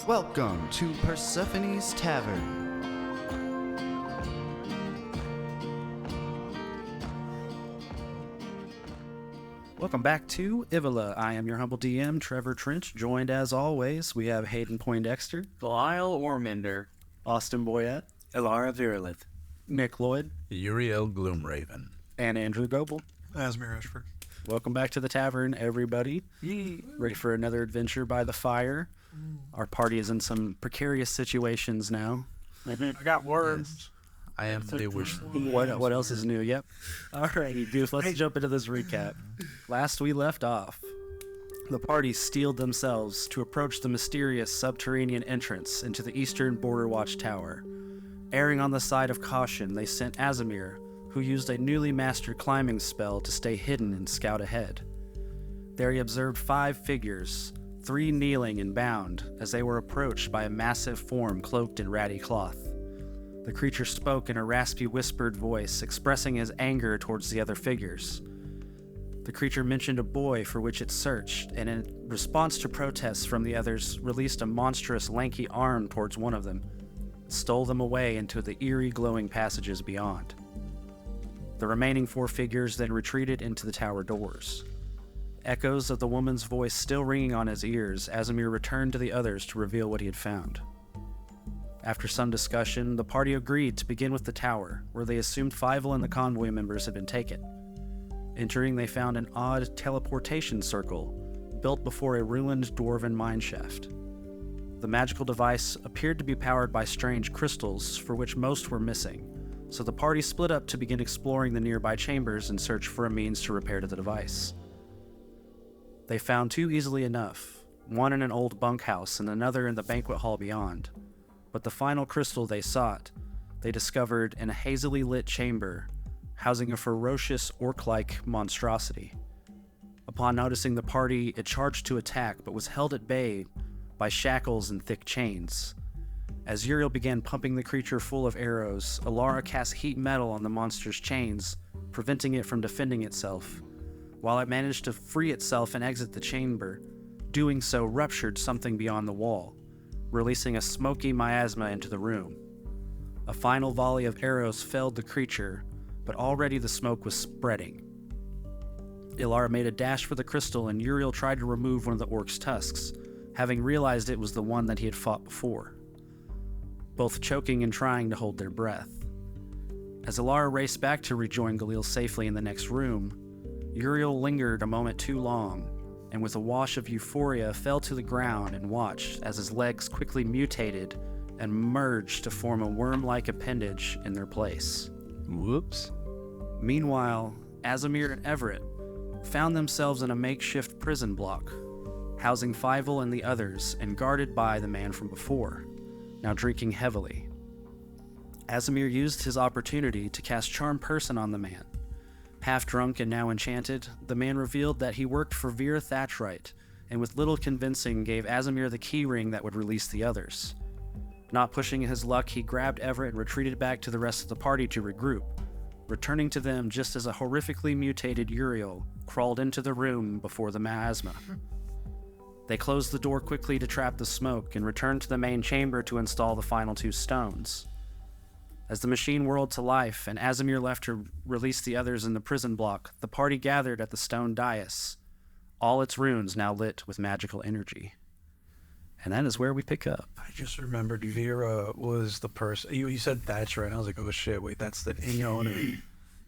Welcome to Persephone's Tavern. Welcome back to Ivila. I am your humble DM, Trevor Trench, joined as always, we have Hayden Poindexter, Galil Oremender, Austin Boyette, Elara Viraleth, Nick Lloyd, Yuriel Gloomraven, and Andrew Goebel. Asimir Ashford. Welcome back to the tavern, everybody. Ready for another adventure by the fire. Our party is in some precarious situations now. I got words. I am the wish. What else is new? Yep. Alrighty, dude, let's jump into this recap. Last we left off, the party steeled themselves to approach the mysterious subterranean entrance into the Eastern Border Watchtower. Erring on the side of caution, they sent Asimir, who used a newly mastered climbing spell to stay hidden and scout ahead. There he observed 5 figures, 3 kneeling and bound, as they were approached by a massive form cloaked in ratty cloth. The creature spoke in a raspy, whispered voice, expressing his anger towards the other figures. The creature mentioned a boy for which it searched, and in response to protests from the others, released a monstrous, lanky arm towards one of them, stole them away into the eerie, glowing passages beyond. The remaining 4 figures then retreated into the tower doors. Echoes of the woman's voice still ringing on his ears, Asimir returned to the others to reveal what he had found. After some discussion, the party agreed to begin with the tower, where they assumed Fievel and the convoy members had been taken. Entering, they found an odd teleportation circle, built before a ruined dwarven mineshaft. The magical device appeared to be powered by strange crystals, for which most were missing, so the party split up to begin exploring the nearby chambers in search for a means to repair the device. They found 2 easily enough, one in an old bunkhouse and another in the banquet hall beyond. But the final crystal they sought, they discovered in a hazily lit chamber, housing a ferocious orc-like monstrosity. Upon noticing the party, it charged to attack, but was held at bay by shackles and thick chains. As Uriel began pumping the creature full of arrows, Elara cast heat metal on the monster's chains, preventing it from defending itself. While it managed to free itself and exit the chamber, doing so ruptured something beyond the wall, releasing a smoky miasma into the room. A final volley of arrows felled the creature, but already the smoke was spreading. Elara made a dash for the crystal, and Uriel tried to remove one of the orc's tusks, having realized it was the one that he had fought before, both choking and trying to hold their breath. As Elara raced back to rejoin Galil safely in the next room, Uriel lingered a moment too long, and with a wash of euphoria fell to the ground and watched as his legs quickly mutated and merged to form a worm-like appendage in their place. Whoops. Meanwhile, Asimir and Everett found themselves in a makeshift prison block, housing Fievel and the others and guarded by the man from before, now drinking heavily. Asimir used his opportunity to cast Charm Person on the man. Half drunk and now enchanted, the man revealed that he worked for Vera Thatchright, and with little convincing gave Asimir the key ring that would release the others. Not pushing his luck, he grabbed Everett and retreated back to the rest of the party to regroup, returning to them just as a horrifically mutated Uriel crawled into the room before the miasma. They closed the door quickly to trap the smoke and returned to the main chamber to install the final 2 stones. As the machine whirled to life and Asimir left to release the others in the prison block, the party gathered at the stone dais, all its runes now lit with magical energy. And that is where we pick up. I just remembered Vera was the person. You said that's right. I was like, oh shit, wait, that's the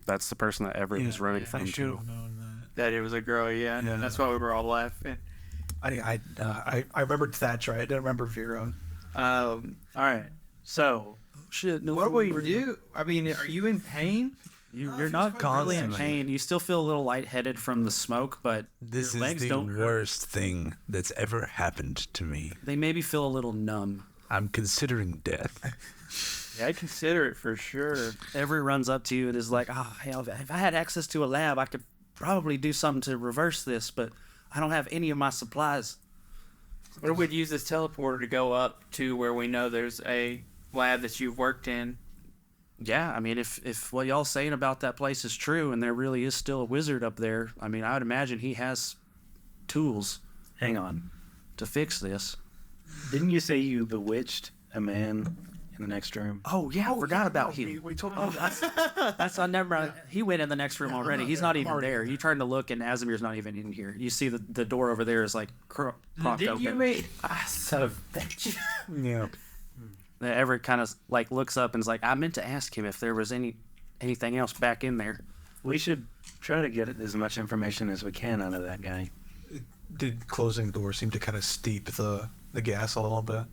That's the person that Everett was running I from should to. have known that it was a girl, yeah. Yeah. That's why we were all laughing. that. I remembered Thatcher. I didn't remember Vera. All right. So, Shit, no. what do we do? I mean, are you in pain? You're not constantly in pain. You still feel a little lightheaded from the smoke, but This your is legs the don't hurt. worst thing that's ever happened to me. They maybe feel a little numb. I'm considering death. Yeah, I consider it for sure. Everett runs up to you and is like, hell, if I had access to a lab, I could probably do something to reverse this, but I don't have any of my supplies. Or we'd use this teleporter to go up to where we know there's a lab that you've worked in. Yeah, I mean, if what y'all saying about that place is true and there really is still a wizard up there, I mean, I would imagine he has tools. Hang on. To fix this. Didn't you say you bewitched a man in the next room? Oh yeah, I forgot about him. We told That's on never mind. He went in the next room already. He's not even there. You turn to look, and Asimir's not even in here. You see the door over there is like propped open. You made son of a bitch. Yeah. Everett kind of like looks up and is like, I meant to ask him if there was anything else back in there. We should try to get as much information as we can out of that guy. Did closing the door seem to kind of steep the gas a little bit?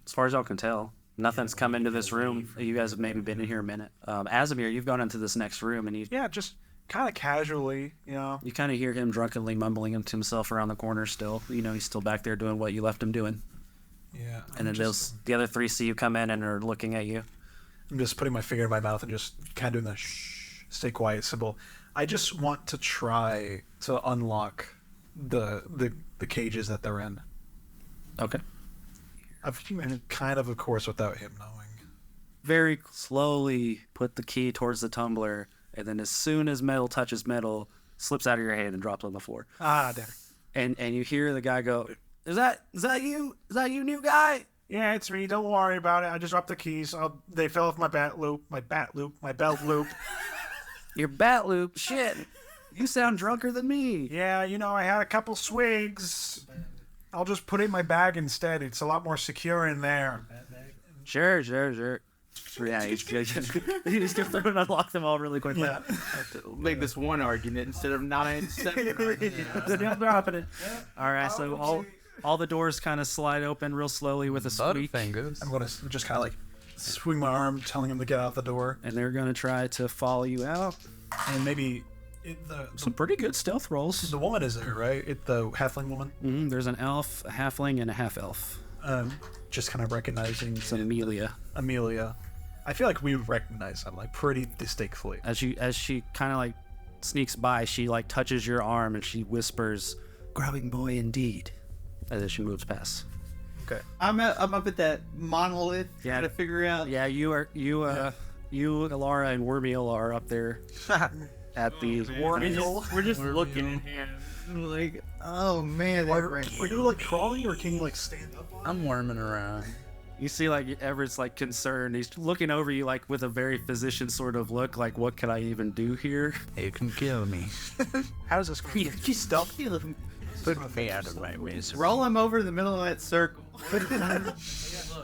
As far as y'all can tell, nothing's come into this room. You guys have maybe been in here a minute. Asimir, you've gone into this next room, and Yeah, just kind of casually, you kind of hear him drunkenly mumbling to himself around the corner still. He's still back there doing what you left him doing. Yeah. And then the other three see you come in and are looking at you. I'm just putting my finger in my mouth and just kind of doing the stay quiet symbol. I just want to try to unlock the cages that they're in. Okay. And kind of course, without him knowing. Very slowly put the key towards the tumbler, and then as soon as metal touches metal, slips out of your hand and drops on the floor. Ah, damn. And you hear the guy go, Is that you? Is that you, new guy? Yeah, it's me. Don't worry about it. I just dropped the keys. They fell off my belt loop. My belt loop. Your bat loop? Shit. You sound drunker than me. Yeah, I had a couple swigs. I'll just put it in my bag instead. It's a lot more secure in there. Sure. Yeah, he's just gonna throw and unlock them all really quickly. Yeah. Make this one argument instead of 9 Dropping it. All right, so all the doors kind of slide open real slowly with a squeak, Butterfingers. I'm going to just kind of like swing my arm, telling him to get out the door. and they're gonna try to follow you out. And maybe Some pretty good stealth rolls. the woman is there, right? The halfling woman. There's an elf, a halfling, and a half elf. Just kind of recognizing It's Amelia. Amelia. I feel like we recognize them like pretty distinctly. As she kind of like sneaks by, she like touches your arm and she whispers, "Grubbing boy indeed," as she moves past. Okay. I'm up at that monolith trying to figure out. Yeah, you, Elara, and Wormiel are up there at the We're just looking at him. Like, oh man, that brain. Were you like crawling or can you like stand up? I'm worming around. You see, like, Everett's, like, concerned. He's looking over you, like, with a very physician sort of look, like, what can I even do here? You can kill me. How does this You stop him. Put me out of my misery. Roll him over in the middle of that circle.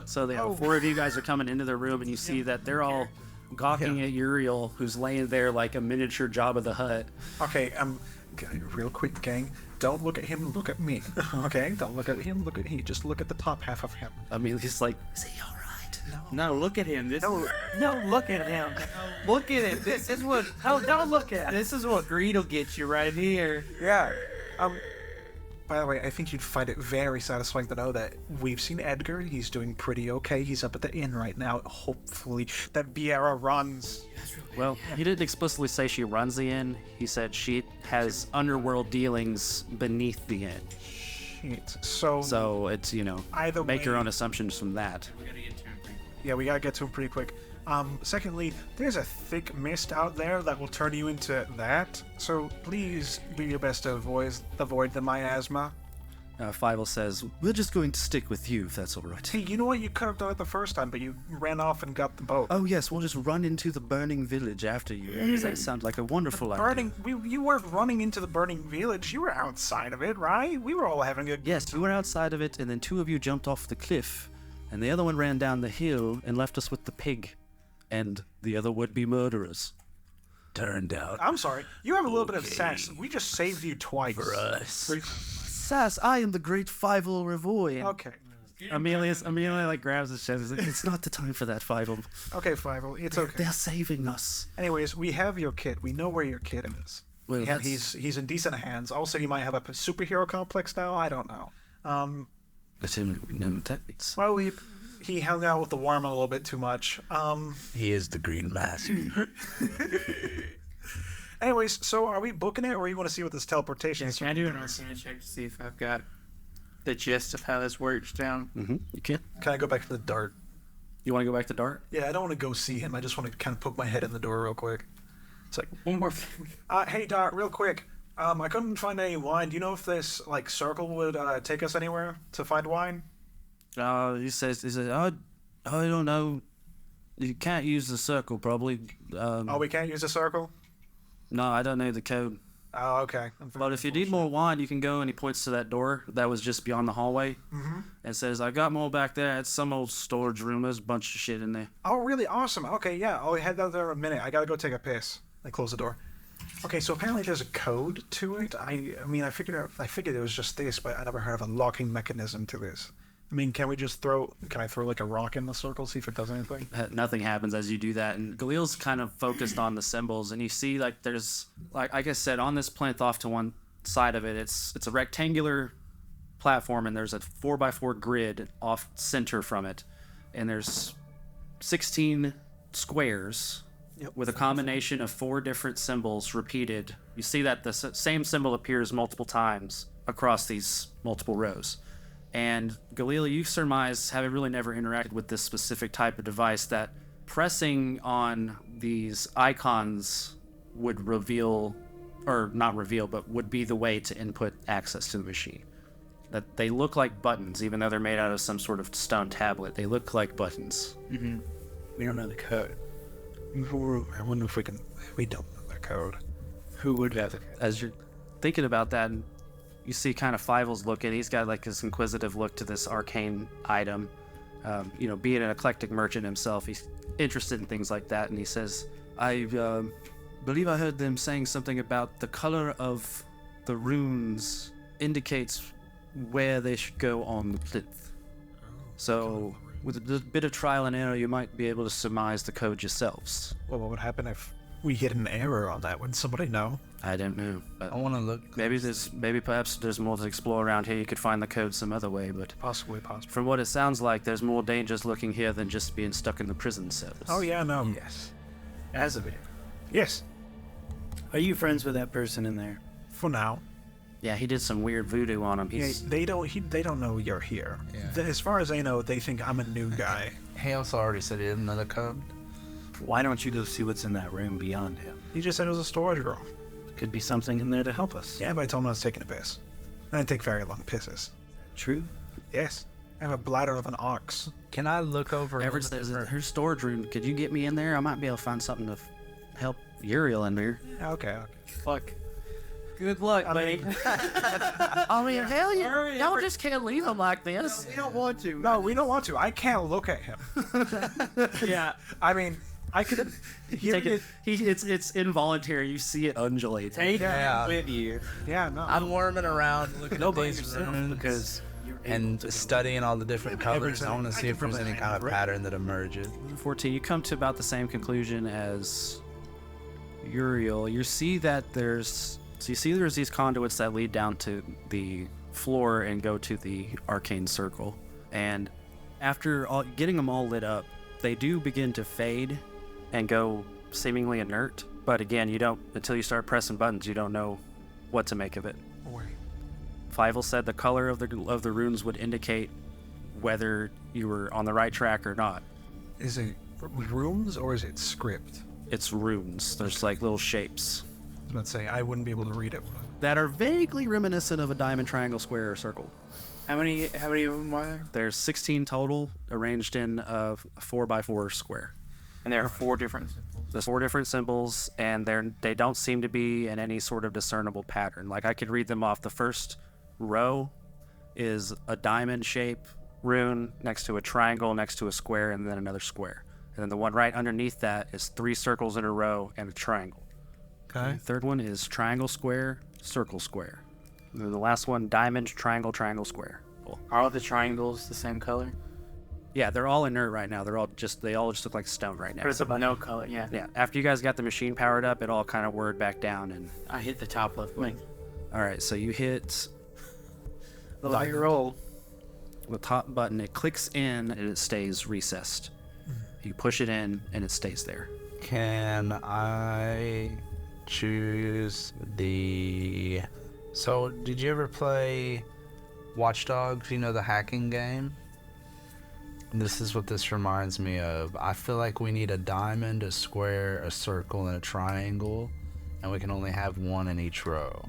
So the four of you guys are coming into the room, and you see that they're all gawking at Uriel, who's laying there like a miniature Jabba the Hutt. Okay, real quick, gang. Don't look at him, look at me. Okay? Don't look at him, look at me. Just look at the top half of him. I mean, he's like, is he all right? No, look at him. No, look at him. Look at him. This is what. Oh, don't look at. This is what greed will get you right here. Yeah. By the way, I think you'd find it very satisfying to know that we've seen Edgar. He's doing pretty okay. He's up at the inn right now. Hopefully that Viera runs. Well, he didn't explicitly say she runs the inn. He said she has underworld dealings beneath the inn. Shit. So it's, either make your way- own assumptions from that. yeah, we gotta get to him pretty quick. Secondly, there's a thick mist out there that will turn you into that. So please do your best to avoid the miasma. Fievel says, we're just going to stick with you, if that's all right. Hey, you know what? You could have done it the first time, but you ran off and got the boat. Oh, yes, we'll just run into the burning village after you. That sounds like a wonderful idea. You weren't running into the burning village. You were outside of it, right? We were all having a... Yes, you were outside of it, and then two of you jumped off the cliff, and the other one ran down the hill and left us with the pig and the other would-be murderers. Turned out I'm sorry. You have a little bit of sass. We just saved you twice. for us. Sass, I am the great Fievel Revoy. Okay. Amelia like grabs his chest. He's like, it's not the time for that, Fievel. Okay, Fievel. It's okay. They're saving us. Anyways, we have your kit. We know where your kit is. Well, And he's in decent hands. Also, you might have a superhero complex now. I don't know. Let him know techniques. Well, he hung out with the worm a little bit too much. He is the Green Mask. Anyways, so are we booking it, or you want to see what this teleportation is? Can I do an arcana check to see if I've got the gist of how this works down? You can. Can I go back to the dart? You want to go back to Dart? Yeah, I don't want to go see him. I just want to kind of poke my head in the door real quick. It's like, One more thing. hey, Dart, real quick. I couldn't find any wine. Do you know if this, like, circle would take us anywhere to find wine? He says, I don't know. You can't use the circle, probably. Oh, we can't use a circle? No, I don't know the code. Oh, okay. But if you need more wine, you can go, and he points to that door that was just beyond the hallway. And says, I got more back there. It's some old storage room. There's a bunch of shit in there. Oh, really? Awesome. Okay, yeah. I'll head out there a minute. I gotta go take a piss. I close the door. Okay, so apparently there's a code to it. I mean, I figured it was just this, but I never heard of a locking mechanism to this. I mean, can I throw like a rock in the circle, see if it does anything? Nothing happens as you do that, and Galil's kind of focused on the symbols, and you see like there's like I said, on this plinth off to one side of it, it's a rectangular platform, and there's a 4x4 grid off center from it, and there's 16 squares with a combination of 4 different symbols repeated. You see that the same symbol appears multiple times across these multiple rows. And Galil, you surmise, having really never interacted with this specific type of device, that pressing on these icons would reveal, or not reveal, but would be the way to input access to the machine. That they look like buttons, even though they're made out of some sort of stone tablet. They look like buttons. We don't know the code. I wonder if we don't know the code. Who would have it? As you're thinking about that, you see kind of Fievel's looking. He's got like this inquisitive look to this arcane item. Being an eclectic merchant himself, he's interested in things like that. And he says, I believe I heard them saying something about the color of the runes indicates where they should go on the plinth. So with a bit of trial and error, you might be able to surmise the code yourselves. Well, what would happen if we hit an error on that? Would somebody know? I don't know. But I want to look. maybe perhaps there's more to explore around here. You could find the code some other way, but Possibly. from what it sounds like, there's more dangers lurking here than just being stuck in the prison cells. Oh, yeah, no. Yes. Asimir, Yes, are you friends with that person in there? for now. Yeah, he did some weird voodoo on him. Yeah, He's they don't know you're here. Yeah. As far as they know, they think I'm a new guy. He also already said he didn't know the code. Why don't you go see what's in that room beyond him? He just said it was a storage room. Could be something in there to help us. Yeah, but I told him I was taking a piss. I didn't take very long pisses. True? Yes. I have a bladder of an ox. Can I look over? Everett says, her storage room. Could you get me in there? I might be able to find something to help Uriel in there. Okay. Fuck. Good luck, buddy. I mean, hell yeah. Y'all just can't leave him like this. We don't want to. No, we don't want to. I can't look at him. Yeah. I mean, I could... It's involuntary. You see it undulate. Take Yeah. it with you. Yeah, no. I'm worming around looking at Nobody's these friends runes because you're and studying all the different colors. I want to see if there's any kind of pattern that emerges. 14, you come to about the same conclusion as Uriel. You see there's these conduits that lead down to the floor and go to the arcane circle. And after getting them all lit up, they do begin to fade and go seemingly inert. But again, you don't, until you start pressing buttons, you don't know what to make of it. Fievel said the color of the runes would indicate whether you were on the right track or not. Is it runes or is it script? It's runes. There's like little shapes I was about to say, I wouldn't be able to read it. that are vaguely reminiscent of a diamond, triangle, square, or circle. How many of them are there? There's 16 total, arranged in a 4x4 square. And there are 4 different. There's 4 different symbols, and they don't seem to be in any sort of discernible pattern. Like, I could read them off. The first row is a diamond shape rune next to a triangle, next to a square, and then another square. And then the one right underneath that is 3 circles in a row and a triangle. Okay. The third one is triangle, square, circle, square. And then the last one, diamond, triangle, triangle, square. Cool. Are all the triangles the same color? Yeah, they're all inert right now. They all just look like stone right now. Or is it no color? Yeah. Yeah, after you guys got the machine powered up, it all kind of whirred back down. And I hit the top left wing. all right, so you hit The light roll. the top button. It clicks in and it stays recessed. You push it in and it stays there. Can I choose the... So, did you ever play Watch Dogs? You know, the hacking game? This is what this reminds me of. I feel like we need a diamond, a square, a circle, and a triangle, and we can only have one in each row.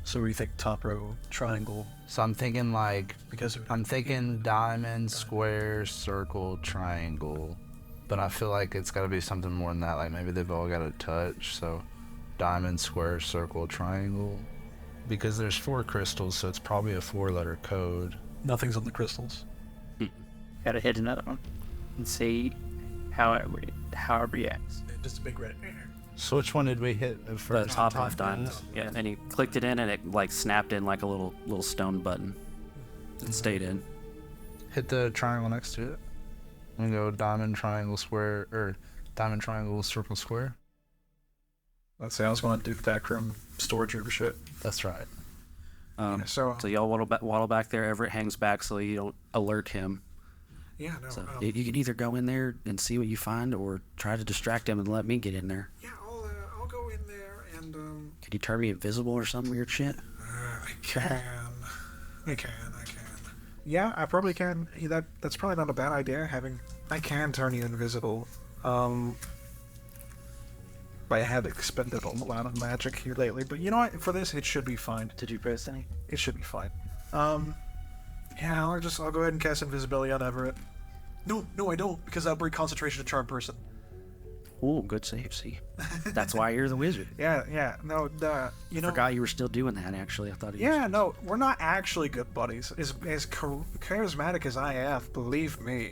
So we think top row triangle So I'm thinking like, because I'm thinking diamond, square, circle, triangle. But I feel like it's got to be something more than that. Like maybe they've all got a touch. So diamond, square, circle, triangle. Because there's 4 crystals, so it's probably a 4-letter code. nothing's on the crystals. Gotta hit another one and see how it reacts. Just a big red. So which one did we hit The first? top left diamond. Yeah, and he clicked it in, and it like snapped in like a little stone button. It stayed in. Hit the triangle next to it. And go diamond, triangle, square, or diamond, triangle, circle, square. Let's say I was going to do the back room storage room shit. That's right. So y'all waddle back there. Everett hangs back so you don't alert him. yeah, no. So you can either go in there and see what you find, or try to distract him and let me get in there. Yeah, I'll go in there and Could you turn me invisible or some weird shit? I can. Yeah, I probably can. That's probably not a bad idea. I can turn you invisible. But I have expended a lot of magic here lately. But you know what? For this, it should be fine. Did you press any? It should be fine. Yeah, I'll go ahead and cast invisibility on Everett. No, I don't, because that'll bring concentration to charm person. Ooh, good save. See, that's why you're the wizard. Yeah, no, Forgot you were still doing that. Actually, I thought. Yeah, no, we're not actually good buddies. As charismatic as I am, believe me,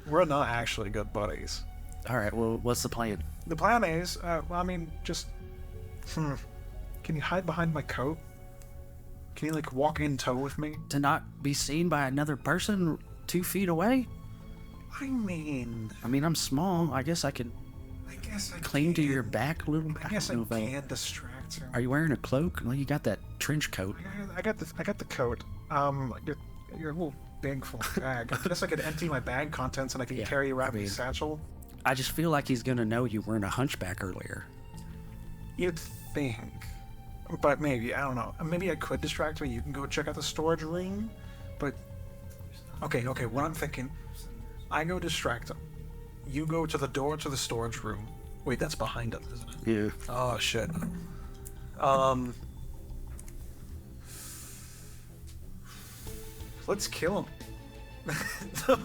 we're not actually good buddies. All right. Well, what's the plan? The plan is, just, can you hide behind my coat? Can you like walk in tow with me? To not be seen by another person 2 feet away? I mean, I'm small. I guess I could I guess I cling to can. your back a little. I guess I don't know. can distract her. Are you wearing a cloak? Well, you got that trench coat. I got the coat. Your little big full bag. I guess I could empty my bag contents and I could Yeah, carry around I mean- my satchel. I just feel like he's gonna know you weren't a hunchback earlier. You'd think, but maybe I don't know. Maybe I could distract her. You can go check out the storage room, but okay. What I'm thinking, I go distract him. You go to the door to the storage room. Wait, that's behind us, isn't it? Yeah. Oh shit. Let's kill him.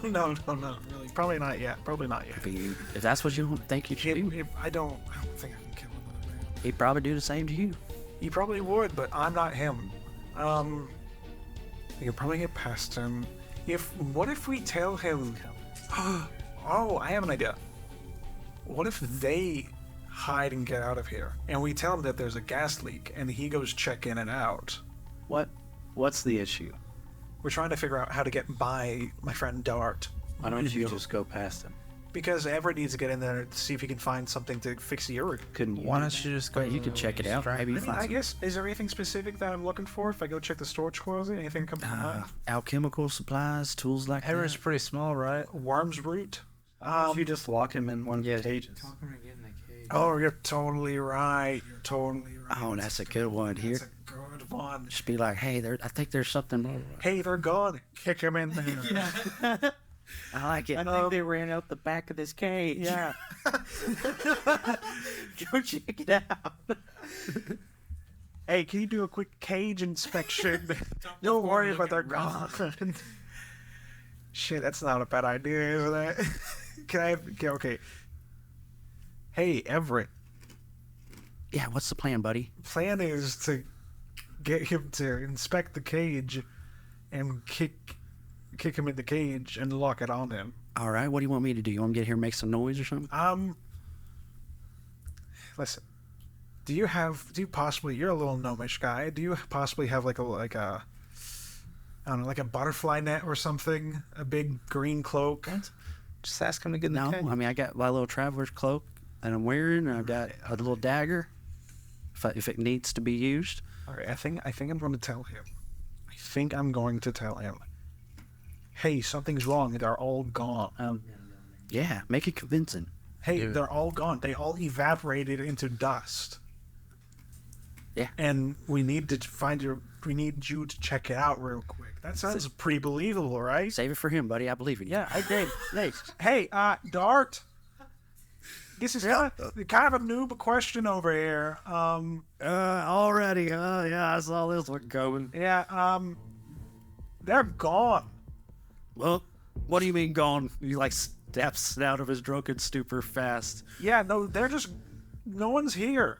No, really. Probably not yet. If that's what you don't think you should do, I don't think I can kill him. he'd probably do the same to you. He probably would, but I'm not him. You can probably get past him. What if we tell him? Oh, I have an idea. What if they hide and get out of here, and we tell him that there's a gas leak, and he goes check in and out? What's the issue? We're trying to figure out how to get by my friend Dart. Why don't you just go past him? Because Everett needs to get in there to see if he can find something to fix the Uriel. Couldn't you? Why don't you just go? But you could check it out. Maybe you I mean, find I some guess, is there anything specific that I'm looking for if I go check the storage closet? Anything come to mind? alchemical supplies, tools like Everett's that. pretty small, right? Worm's root? you just lock him in one of the cages. Oh, you're totally right. Oh, that's a good one. Here, That's a good one. just be like, hey, I think there's something. Hey, they're gone. Kick him in there. I like it. I think they ran out the back of this cage. Yeah. Go check it out. Hey, can you do a quick cage inspection? Don't worry about their gone. Shit, that's not a bad idea, is it? Okay. Hey, Everett. Yeah, what's the plan, buddy? Plan is to get him to inspect the cage and kick him in the cage and lock it on him. All right, what do you want me to do? You want me to get here and make some noise or something? Listen. Do you possibly, you're a little gnomish guy, do you possibly have like a I don't know, like a butterfly net or something? A big green cloak? Just ask him to get in the No, cage. I got my little traveler's cloak that I'm wearing, and I've got a little dagger if it needs to be used. All right, I think I'm going to tell him. Hey, something's wrong. They're all gone. Yeah, make it convincing. Hey, Dude. they're all gone. They all evaporated into dust. Yeah. And we need you to check it out real quick. That sounds pretty believable, right? Save it for him, buddy. I believe in you. Yeah, I did. Thanks. Hey, Dart. This is kind of a noob question over here. Already. Yeah, I saw this one coming. Yeah, they're gone. Well, what do you mean gone? He like steps out of his drunken stupor fast. Yeah, no, no one's here.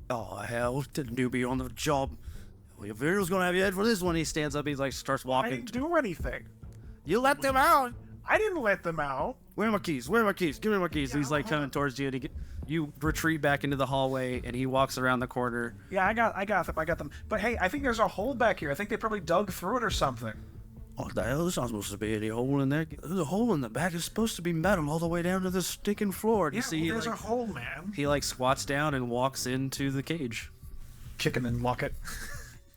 Oh, hell, the newbie on the job. Well, your video's gonna have you head for this one. He stands up, he's like, starts I walking. didn't do anything. You let them out! I didn't let them out. Where are my keys? Where are my keys? Give me my keys. He's like coming towards you, and you retreat back into the hallway, and he walks around the corner. Yeah, I got them. But hey, I think there's a hole back here. I think they probably dug through it or something. What the hell? There's not supposed to be any hole in there. There's a hole in the back. It's supposed to be metal all the way down to the stinking floor. Do you see? Well, there's a hole, man. He like squats down and walks into the cage. Kick him and lock it.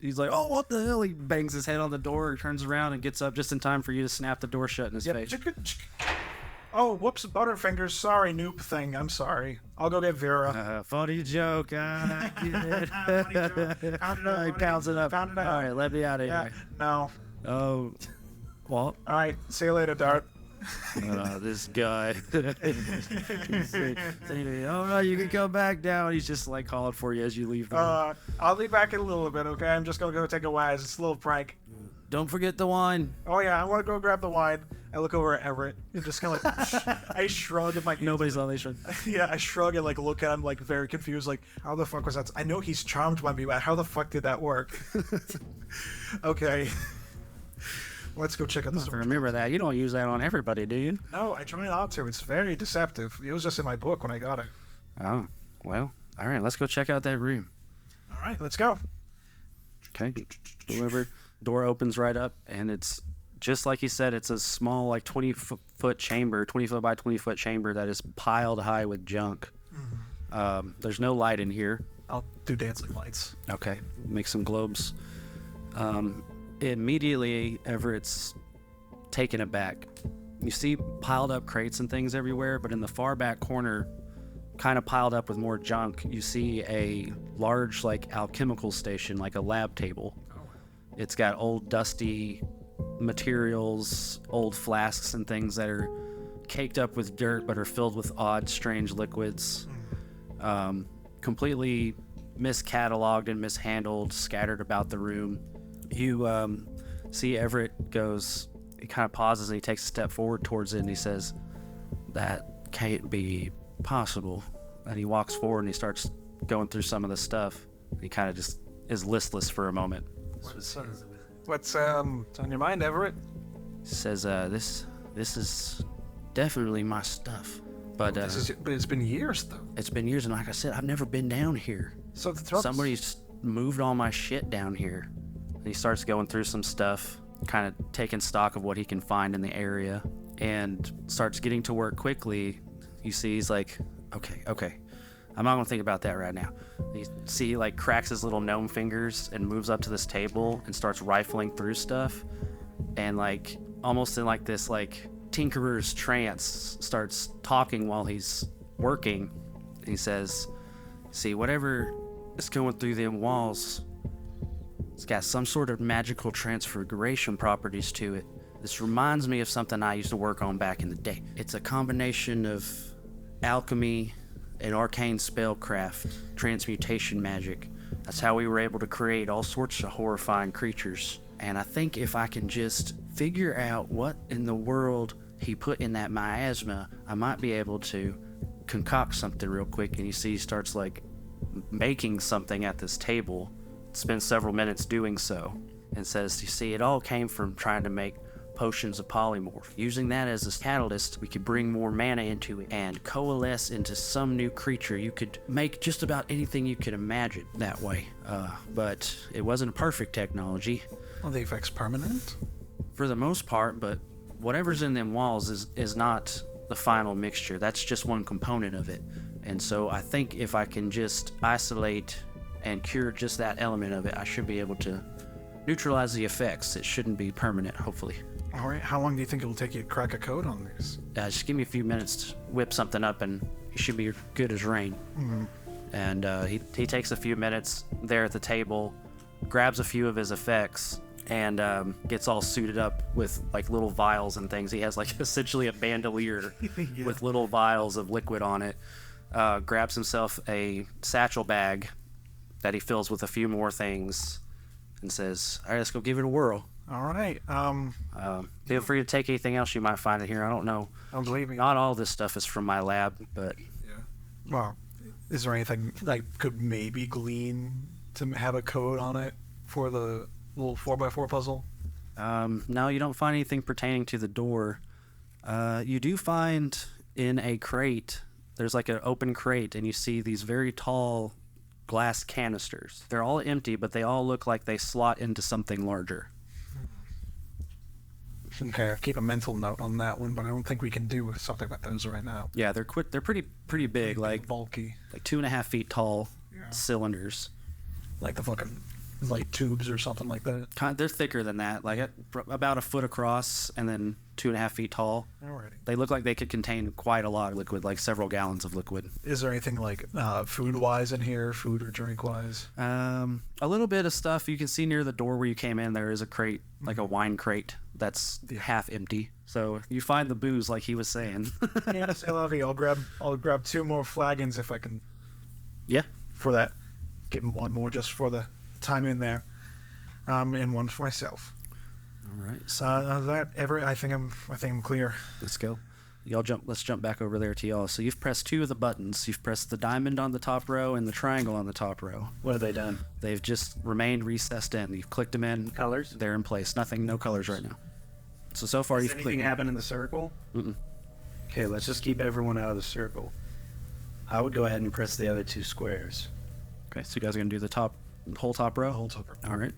He's like, oh, what the hell? He bangs his head on the door, turns around, and gets up just in time for you to snap the door shut in his face. Oh, whoops, Butterfingers. Sorry, noob thing. I'm sorry. I'll go get Vera. Funny joke. I get it. He pounds it up. Found it out. All right, let me out of Yeah, here. no. Oh, what? All right, see you later, Dart. This guy. All right, you can come back now. He's just like calling for you as you leave the room. I'll be back in a little bit, okay? I'm just gonna go take a whiz. It's a little prank. Don't forget the wine. Oh yeah, I want to go grab the wine. I look over at Everett and just kind of like, I shrug and like Nobody's on these. Yeah, I shrug and like look at him like very confused, like how the fuck was that? I know he's charmed by me, but how the fuck did that work? Okay, let's go check out the store. Remember that. You don't use that on everybody, do you? No, I try not to. It's very deceptive. It was just in my book when I got it. Oh, well. All right, let's go check out that room. All right, let's go. Okay. Delivered. Door opens right up, and it's just like he said. It's a small, like 20-foot chamber, 20 foot by 20 foot chamber that is piled high with junk. There's no light in here. I'll do dancing lights. Okay. Make some globes. Immediately, Everett's taken aback. You see piled up crates and things everywhere, but in the far back corner, kind of piled up with more junk, you see a large, like, alchemical station, like a lab table. It's got old, dusty materials, old flasks and things that are caked up with dirt but are filled with odd, strange liquids. Completely miscatalogued and mishandled, scattered about the room. You see Everett he kind of pauses and he takes a step forward towards it and he says, that can't be possible. And he walks forward and he starts going through some of the stuff. He kind of just is listless for a moment. What's on your mind, Everett? Says, this is definitely my stuff. But It's been years though. it's been years, and like I said, I've never been down here. So Somebody's moved all my shit down here. And he starts going through some stuff, kind of taking stock of what he can find in the area, and starts getting to work quickly. You see he's like, okay. I'm not gonna think about that right now. You see he like cracks his little gnome fingers and moves up to this table and starts rifling through stuff, and like almost in like this like tinkerer's trance starts talking while he's working. And he says, see, whatever is going through them walls, it's got some sort of magical transfiguration properties to it. This reminds me of something I used to work on back in the day. It's a combination of alchemy and arcane spellcraft, transmutation magic. That's how we were able to create all sorts of horrifying creatures. And I think if I can just figure out what in the world he put in that miasma, I might be able to concoct something real quick. And you see he starts like making something at this table, spends several minutes doing so, and says, you see, it all came from trying to make potions of polymorph. Using that as a catalyst, we could bring more mana into it and coalesce into some new creature. You could make just about anything you could imagine that way. But it wasn't a perfect technology. Are the effects permanent? For the most part, but whatever's in them walls is not the final mixture. That's just one component of it. And so I think if I can just isolate and cure just that element of it, I should be able to neutralize the effects. It shouldn't be permanent, hopefully. All right, how long do you think it'll take you to crack a code on this? Just give me a few minutes to whip something up and he should be good as rain. And he takes a few minutes there at the table, grabs a few of his effects, and gets all suited up with like little vials and things. He has like essentially a bandolier with little vials of liquid on it. Grabs himself a satchel bag that he fills with a few more things and says, all right, let's go give it a whirl. All right. Feel free to take anything else you might find in here. I don't know. I'm believing. Not all this stuff is from my lab, but Well, is there anything I could maybe glean to have a code on it for the little 4x4 puzzle? no, you don't find anything pertaining to the door. You do find in a crate, there's like an open crate, and you see these very tall glass canisters. They're all empty, but they all look like they slot into something larger. Okay, keep a mental note on that one, but I don't think we can do something like those right now. Yeah, they're pretty big, like Bulky. 2.5 feet tall cylinders. Like the fucking light tubes or something like that. They're thicker than that, like about a foot across and then 2.5 feet tall. Alrighty. They look like they could contain quite a lot of liquid, like several gallons of liquid. Is there anything like food-wise in here, food or drink-wise? A little bit of stuff you can see near the door where you came in. There is a crate, like a wine crate, that's half empty. So you find the booze, like he was saying. Yeah, say lovely. I'll grab 2 more flagons if I can. Yeah. For that, give him 1 more just for the time in there, and 1 for myself. All right. That Everett, I think I'm clear. Let's go. Let's jump back over there to y'all. So you've pressed 2 of the buttons. You've pressed the diamond on the top row and the triangle on the top row. What have they done? They've just remained recessed in. You've clicked them in. Colors? They're in place. No colors right now. So far Does you've anything clicked. happen in the circle? Mm-mm. Okay, let's just keep everyone out of the circle. I would go ahead and press the other 2 squares. Okay, so you guys are going to do the whole top row? Whole top row. All right.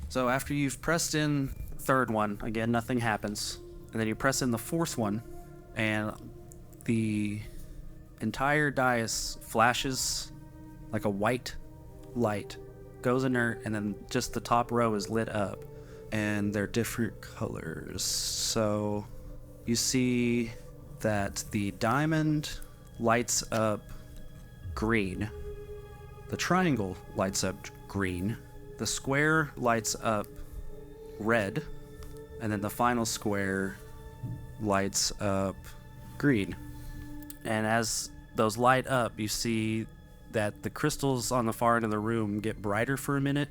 So after you've pressed in the 3rd one, again, nothing happens. And then you press in the 4th one, and the entire dais flashes like a white light, goes inert, and then just the top row is lit up. And they're different colors. So you see that the diamond lights up green. The triangle lights up green. The square lights up red. And then the final square lights up green. And as those light up, you see that the crystals on the far end of the room get brighter for a minute.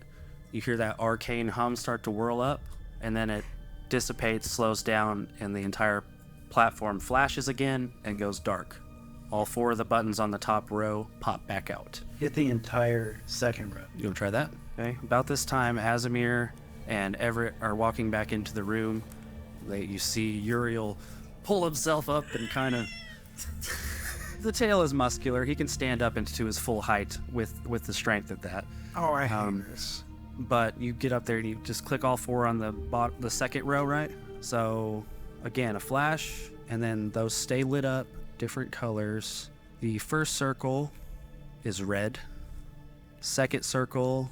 You hear that arcane hum start to whirl up, and then it dissipates, slows down, and the entire platform flashes again and goes dark. All 4 of the buttons on the top row pop back out. Hit the entire 2nd row. You want to try that? Okay. About this time, Asimir and Everett are walking back into the room. You see Uriel pull himself up and kind of... The tail is muscular. He can stand up into his full height with the strength of that. Oh, I hate this. But you get up there and you just click all 4 on the 2nd row, right? So, again, a flash, and then those stay lit up, different colors. The first circle is red. 2nd circle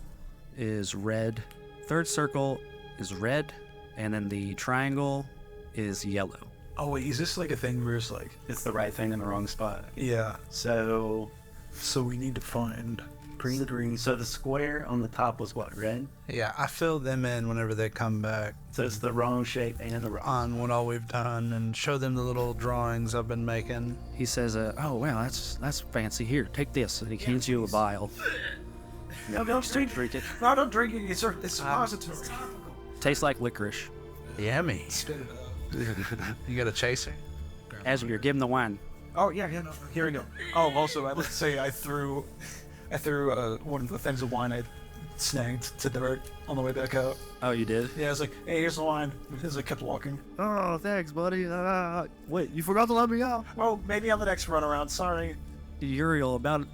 is red. 3rd circle is red. And then the triangle is yellow. Oh, wait, is this like a thing where it's like... It's the right thing in the wrong spot. Yeah. So we need to find... green. So the square on the top was what, red? Yeah, I fill them in whenever they come back So it's the wrong shape and the wrong. on what all we've done and show them the little drawings I've been making. He says, oh, wow, that's fancy. Here, take this. And he hands you a vial. No, don't drink it. No, don't drink it. It's suppository. Tastes like licorice. Yummy. You got a chaser? Asimir, give him the wine. Oh, yeah, no. Here we go. Oh, also, I would say I threw one of the things of wine I snagged to dirt on the way back out. Oh, you did? Yeah, I was like, hey, here's the wine. As I kept walking. Oh, thanks, buddy. Wait, you forgot to let me out. Well, maybe on the next run around. Sorry. Uriel, about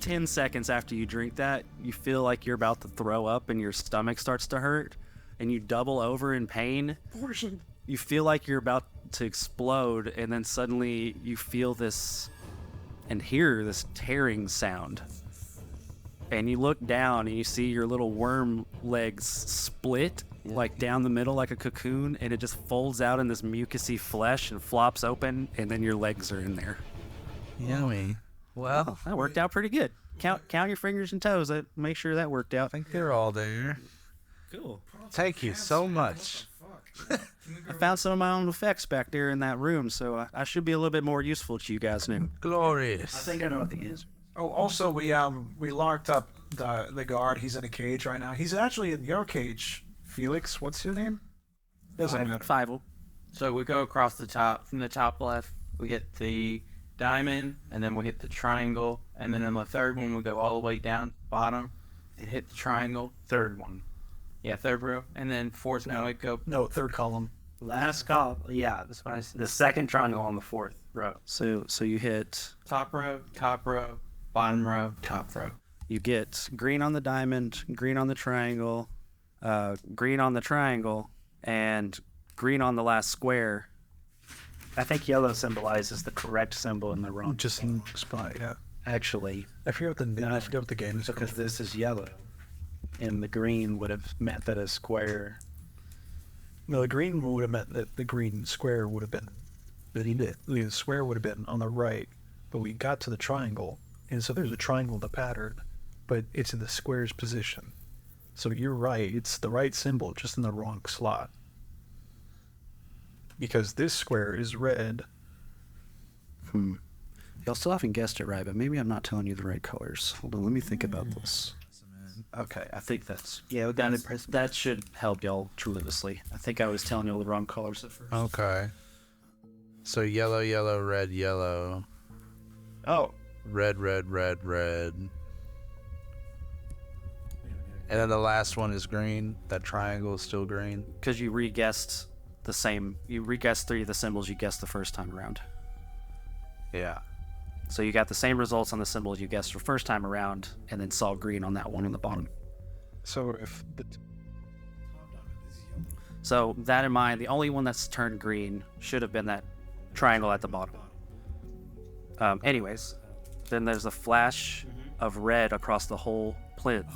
10 seconds after you drink that, you feel like you're about to throw up and your stomach starts to hurt, and you double over in pain. Portion. You feel like you're about to explode, and then suddenly you feel this and hear this tearing sound. And you look down and you see your little worm legs split like down the middle like a cocoon, and it just folds out in this mucousy flesh and flops open, and then your legs are in there. Yummy. Well, That worked out pretty good. Count your fingers and toes. Make sure that worked out. I think they're all there. Cool. Thank you so much. I found some of my own effects back there in that room, so I should be a little bit more useful to you guys now. Glorious. I think I know what the is. Oh, also we locked up the guard. He's in a cage right now. He's actually in your cage, Felix. What's your name? Doesn't matter. Five. So we go across the top. From the top left, we hit the diamond, and then we hit the triangle, and then in the third one, we go all the way down bottom and hit the triangle. Third one. Yeah, third row, and then fourth. No, we go. No, third column. Last call. Yeah, that's what I said. The second triangle on the fourth row. So you hit. Top row, bottom row, top row. You get green on the diamond, green on the triangle, green on the triangle, and green on the last square. I think yellow symbolizes the correct symbol in the wrong. Just in spot, yeah. Actually, I forget what the game is because called. this is yellow, and the green would have meant that a square. No, the green would have meant that the green square would have been. The square would have been on the right, but we got to the triangle, and so there's a triangle in the pattern, but it's in the square's position. So you're right, it's the right symbol, just in the wrong slot. Because this square is red. Y'all still haven't guessed it right, but maybe I'm not telling you the right colors. Hold on, let me think about this. Okay, I think that's... Yeah, that should help y'all tremendously. I think I was telling y'all the wrong colors at first. Okay. So yellow, yellow, red, yellow. Oh. Red, red, red, red. And then the last one is green. That triangle is still green. Because you re-guessed the same... You re-guessed 3 of the symbols you guessed the first time around. Yeah. So you got the same results on the symbols you guessed the first time around, and then saw green on that one on the bottom. So if the... So that in mind, the only one that's turned green should have been that triangle at the bottom. Anyways, then there's a flash of red across the whole plinth.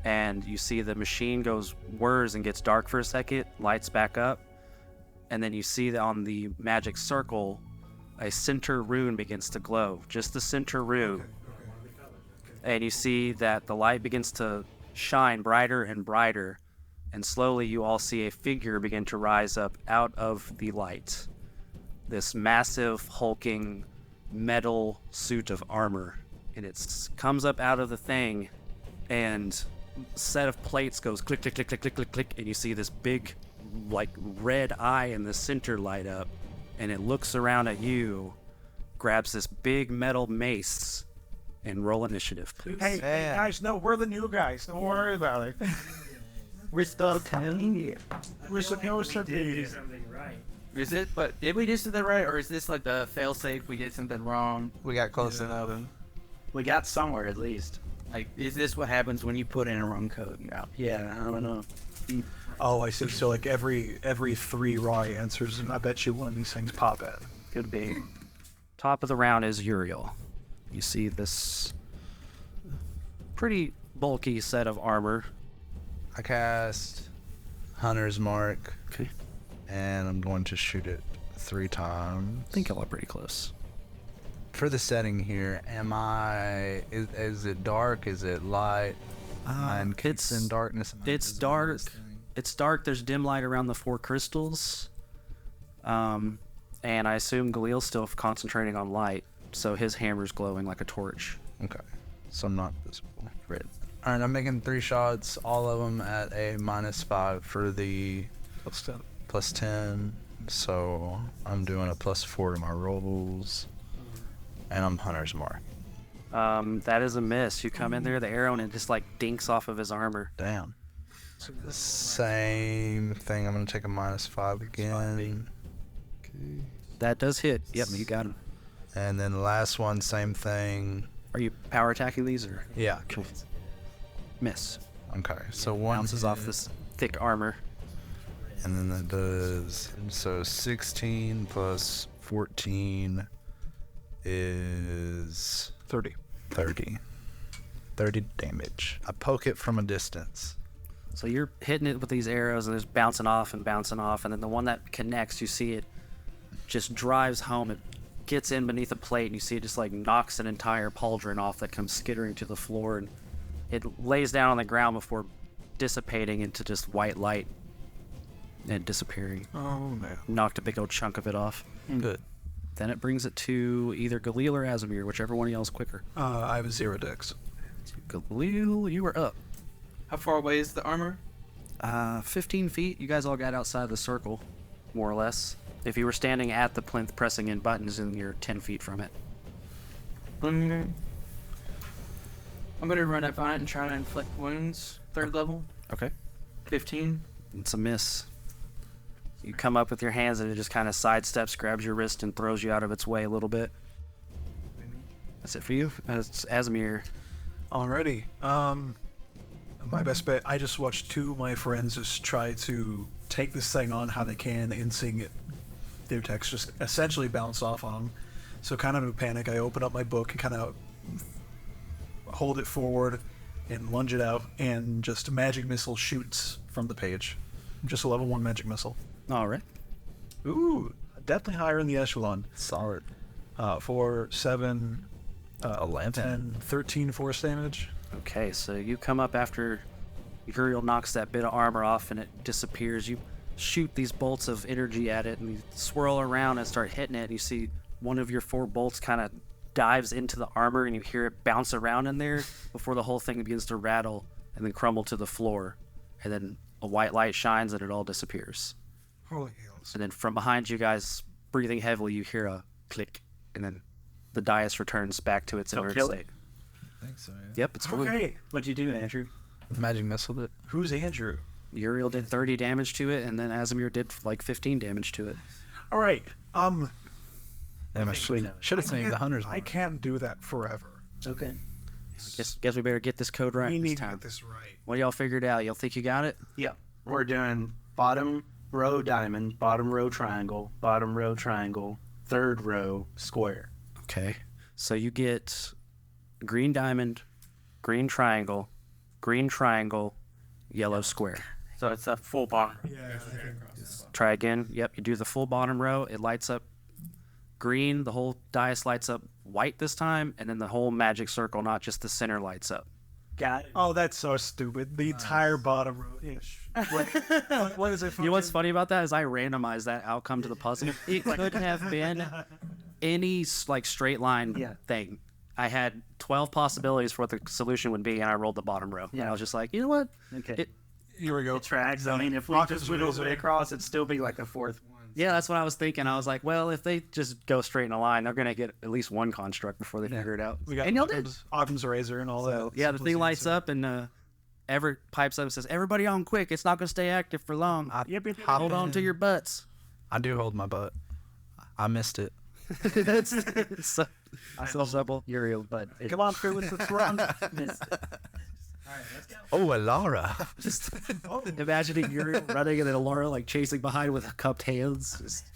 And you see the machine goes whirs and gets dark for a second, lights back up, and then you see that on the magic circle, a center rune begins to glow, just the center rune. And you see that the light begins to shine brighter and brighter, and slowly you all see a figure begin to rise up out of the light. This massive, hulking, metal suit of armor. And it comes up out of the thing, and a set of plates goes click, click, click, click, click, click, click, and you see this big, like, red eye in the center light up. And it looks around at you, grabs this big metal mace, and roll initiative, please. Hey, guys, no, we're the new guys. Don't worry about it. We're still telling you. We're supposed to be. something right. Is it? But did we just do that right, or is this like the fail-safe? We did something wrong. We got close enough. We got somewhere at least. Like, is this what happens when you put in a wrong code? Yeah, I don't know. Oh, I see. So like every 3 raw answers, and I bet you one of these things pop in. Could be. Top of the round is Uriel. You see this pretty bulky set of armor. I cast Hunter's Mark. Okay. And I'm going to shoot it 3 times. I think y'all are pretty close. For the setting here, is it dark? Is it light? And It's in darkness. It's dark. It's dark. There's dim light around the 4 crystals. And I assume Galil's still concentrating on light, so his hammer's glowing like a torch. Okay. So I'm not visible. Right. Alright, I'm making 3 shots, all of them at a -5 for the +10. So I'm doing a +4 to my rolls. And I'm Hunter's Mark. That is a miss. You come in there, the arrow, and it just like dinks off of his armor. Damn. Same thing. I'm going to take a -5 again. Okay. That does hit. Yep, you got him. And then the last one, same thing. Are you power attacking these or? Yeah. Cool. Miss. Okay, so one Bounces off this thick armor. And then that does, so 16 plus 14 is 30. 30 damage. I poke it from a distance. So you're hitting it with these arrows and it's bouncing off, and then the one that connects, you see it just drives home. It gets in beneath a plate, and you see it just like knocks an entire pauldron off that comes skittering to the floor, and it lays down on the ground before dissipating into just white light and disappearing. Oh man. Knocked a big old chunk of it off. Good. Then it brings it to either Galil or Asimir, whichever one of y'all's quicker. I have a 0 dex. Galil, you are up. How far away is the armor? 15 feet. You guys all got outside the circle, more or less. If you were standing at the plinth pressing in buttons, and you're 10 feet from it. I'm gonna run up on it and try to inflict wounds. 3rd level. Okay. 15. It's a miss. You come up with your hands and it just kind of sidesteps, grabs your wrist, and throws you out of its way a little bit. That's it for you. It's Asimir. Alrighty. My best bet. I just watched 2 of my friends just try to take this thing on how they can, and seeing it, their text just essentially bounce off on them. So kind of in a panic, I open up my book and kind of hold it forward and lunge it out, and just a magic missile shoots from the page. Just a level 1 magic missile. All right. Ooh, definitely higher in the echelon. Solid. 4, 7, 11. 10, 13 force damage. Okay, so you come up after Uriel knocks that bit of armor off and it disappears. You shoot these bolts of energy at it and you swirl around and start hitting it. And you see one of your 4 bolts kind of dives into the armor and you hear it bounce around in there before the whole thing begins to rattle and then crumble to the floor. And then a white light shines and it all disappears. Holy hills. And then from behind you guys, breathing heavily, you hear a click, and then the dais returns back to its inert kill it. state. I think so, yeah. Yep, it's blue. Okay. What'd you do, Andrew? Magic missile it. Who's Andrew? Uriel did 30 damage to it, and then Asimir did like 15 damage to it. All right. Damn, I should have saved the hunters. I can't do that forever. Okay. Guess we better get this code right We this need to time. get this right. What y'all figured out? Y'all think you got it? Yeah. We're doing bottom row diamond, bottom row triangle, 3rd row square. Okay. So you get green diamond, green triangle, yellow square. So it's a full bar. Try again. Yep, you do the full bottom row. It lights up green. The whole dais lights up white this time, and then the whole magic circle, not just the center, lights up. Got it. Oh, that's so stupid. The entire bottom row. What is it? You know what's funny about that is I randomized that outcome to the puzzle. It could have been any like straight line thing. I had 12 possibilities for what the solution would be, and I rolled the bottom row. Yeah. And I was just like, you know what? Okay. Here we go. It tracks. I mean, if we just went all the way across, it'd still be like a 4th one. Yeah, that's what I was thinking. I was like, well, if they just go straight in a line, they're gonna get at least one construct before they figure it out. We got and y'all did. Occam's razor and all that. Yeah, the thing lights up, and Everett pipes up and says, "Everybody on quick! It's not gonna stay active for long. Hold on to your butts." I do hold my butt. I missed it. That's so simple. Uriel, but Come on, Phyllis, let's run. Oh, Elara. Just imagining Uriel running and then Elara like chasing behind with cupped hands. Just...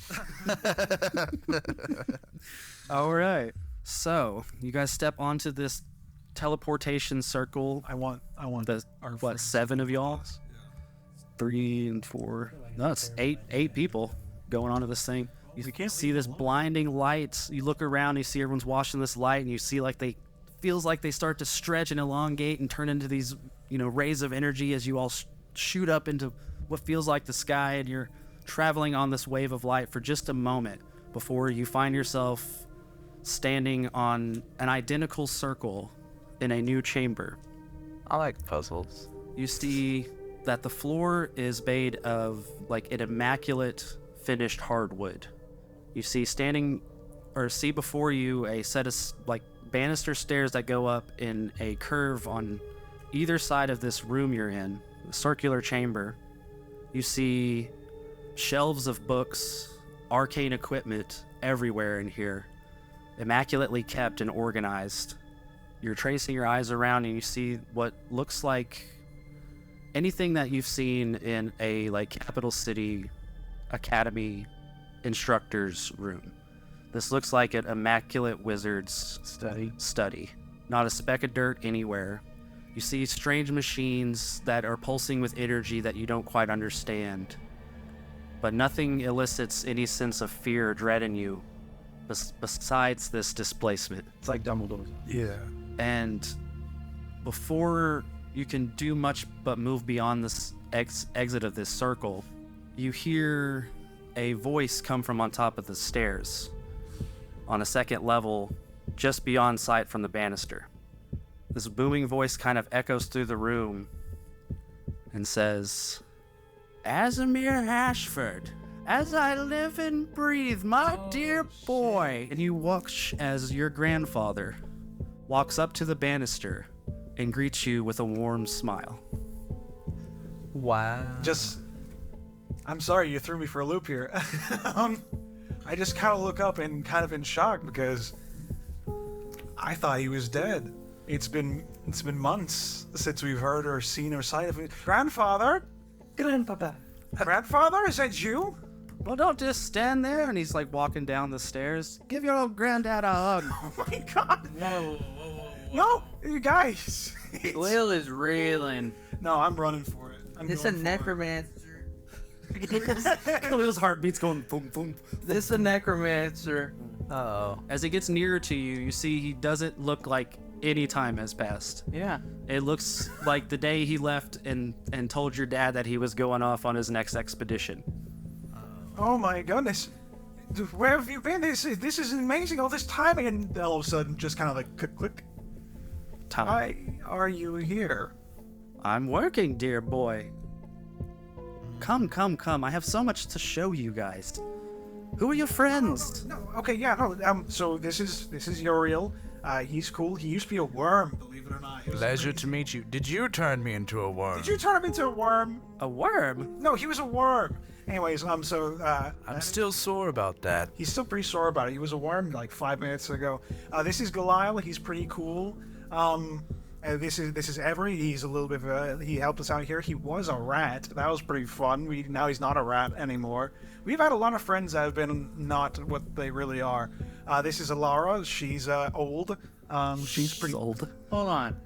All right. So you guys step onto this teleportation circle. I want The what? 7 of y'all? 3 and 4. No, it's eight people going onto this thing. You see this blinding light. You look around, you see everyone's watching this light, and you see like feels like they start to stretch and elongate and turn into these, rays of energy as you all shoot up into what feels like the sky, and you're traveling on this wave of light for just a moment before you find yourself standing on an identical circle in a new chamber. I like puzzles. You see that the floor is made of like an immaculate finished hardwood. You see see before you a set of like banister stairs that go up in a curve on either side of this room you're in, the circular chamber. You see shelves of books, arcane equipment everywhere in here, immaculately kept and organized. You're tracing your eyes around and you see what looks like anything that you've seen in a like capital city academy instructor's room. This looks like an immaculate wizard's study. Not a speck of dirt anywhere. You see strange machines that are pulsing with energy that you don't quite understand. But nothing elicits any sense of fear or dread in you besides this displacement. it's like Dumbledore. Yeah. And before you can do much but move beyond this exit of this circle, you hear a voice come from on top of the stairs on a second level just beyond sight from the banister. This booming voice kind of echoes through the room and says, Asimir Ashford, as I live and breathe, my dear boy. And you watch as your grandfather walks up to the banister and greets you with a warm smile. Wow. I'm sorry you threw me for a loop here. I just kind of look up and kind of in shock because I thought he was dead. It's been months since we've heard or seen or sight of him. Grandfather? Grandpapa. Grandfather, is that you? Well, don't just stand there. And he's like walking down the stairs. Give your old granddad a hug. Oh my god. Whoa. No, you guys. Will is reeling. No, I'm running for it. It's a necromancer. His heartbeat's going boom, boom. This is a necromancer. Uh-oh. As he gets nearer to you, you see he doesn't look like any time has passed. Yeah. It looks like the day he left and told your dad that he was going off on his next expedition. Oh my goodness. Where have you been? This is amazing, all this time. And all of a sudden, just kind of like click. Tom, Why are you here? I'm working, dear boy. Come. I have so much to show you guys. Who are your friends? No, okay, yeah, no. So this is Uriel. He's cool. He used to be a worm, believe it or not. He was Pleasure to meet you. Did you turn me into a worm? Did you turn him into a worm? A worm? No, he was a worm. Anyways, I'm still sore about that. he's still pretty sore about it. He was a worm like 5 minutes ago. This is Galil. He's pretty cool. This is Everett. He's a little bit he helped us out here. He was a rat. That was pretty fun. Now he's not a rat anymore. We've had a lot of friends that have been not what they really are. This is Elara. She's old. She's pretty old. Hold on.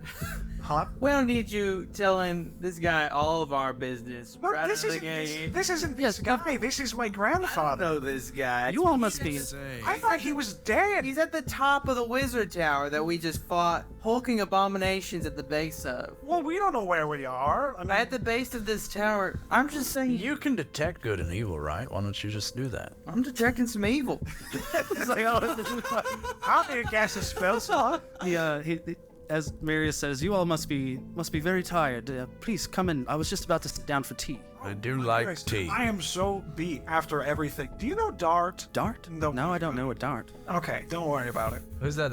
hot. We don't need you telling this guy all of our business. No, right this out of the isn't gate. this isn't this guy. This is my I grandfather. know this guy. You all must be. I thought he was dead. He's at the top of the wizard tower that we just fought hulking abominations at the base of. Well, we don't know where we are. I mean, At the base of this tower, I'm just saying, You can detect good and evil, right? Why don't you just do that? I'm detecting some evil. It's like, oh, how do you cast a spell slot? as Marius says, you all must be very tired. Please come in. I was just about to sit down for tea. I do like Anyways, tea. I am so beat after everything. Do you know Dart? Dart? No. No, I don't know a dart. Okay, don't worry about it. Who's that?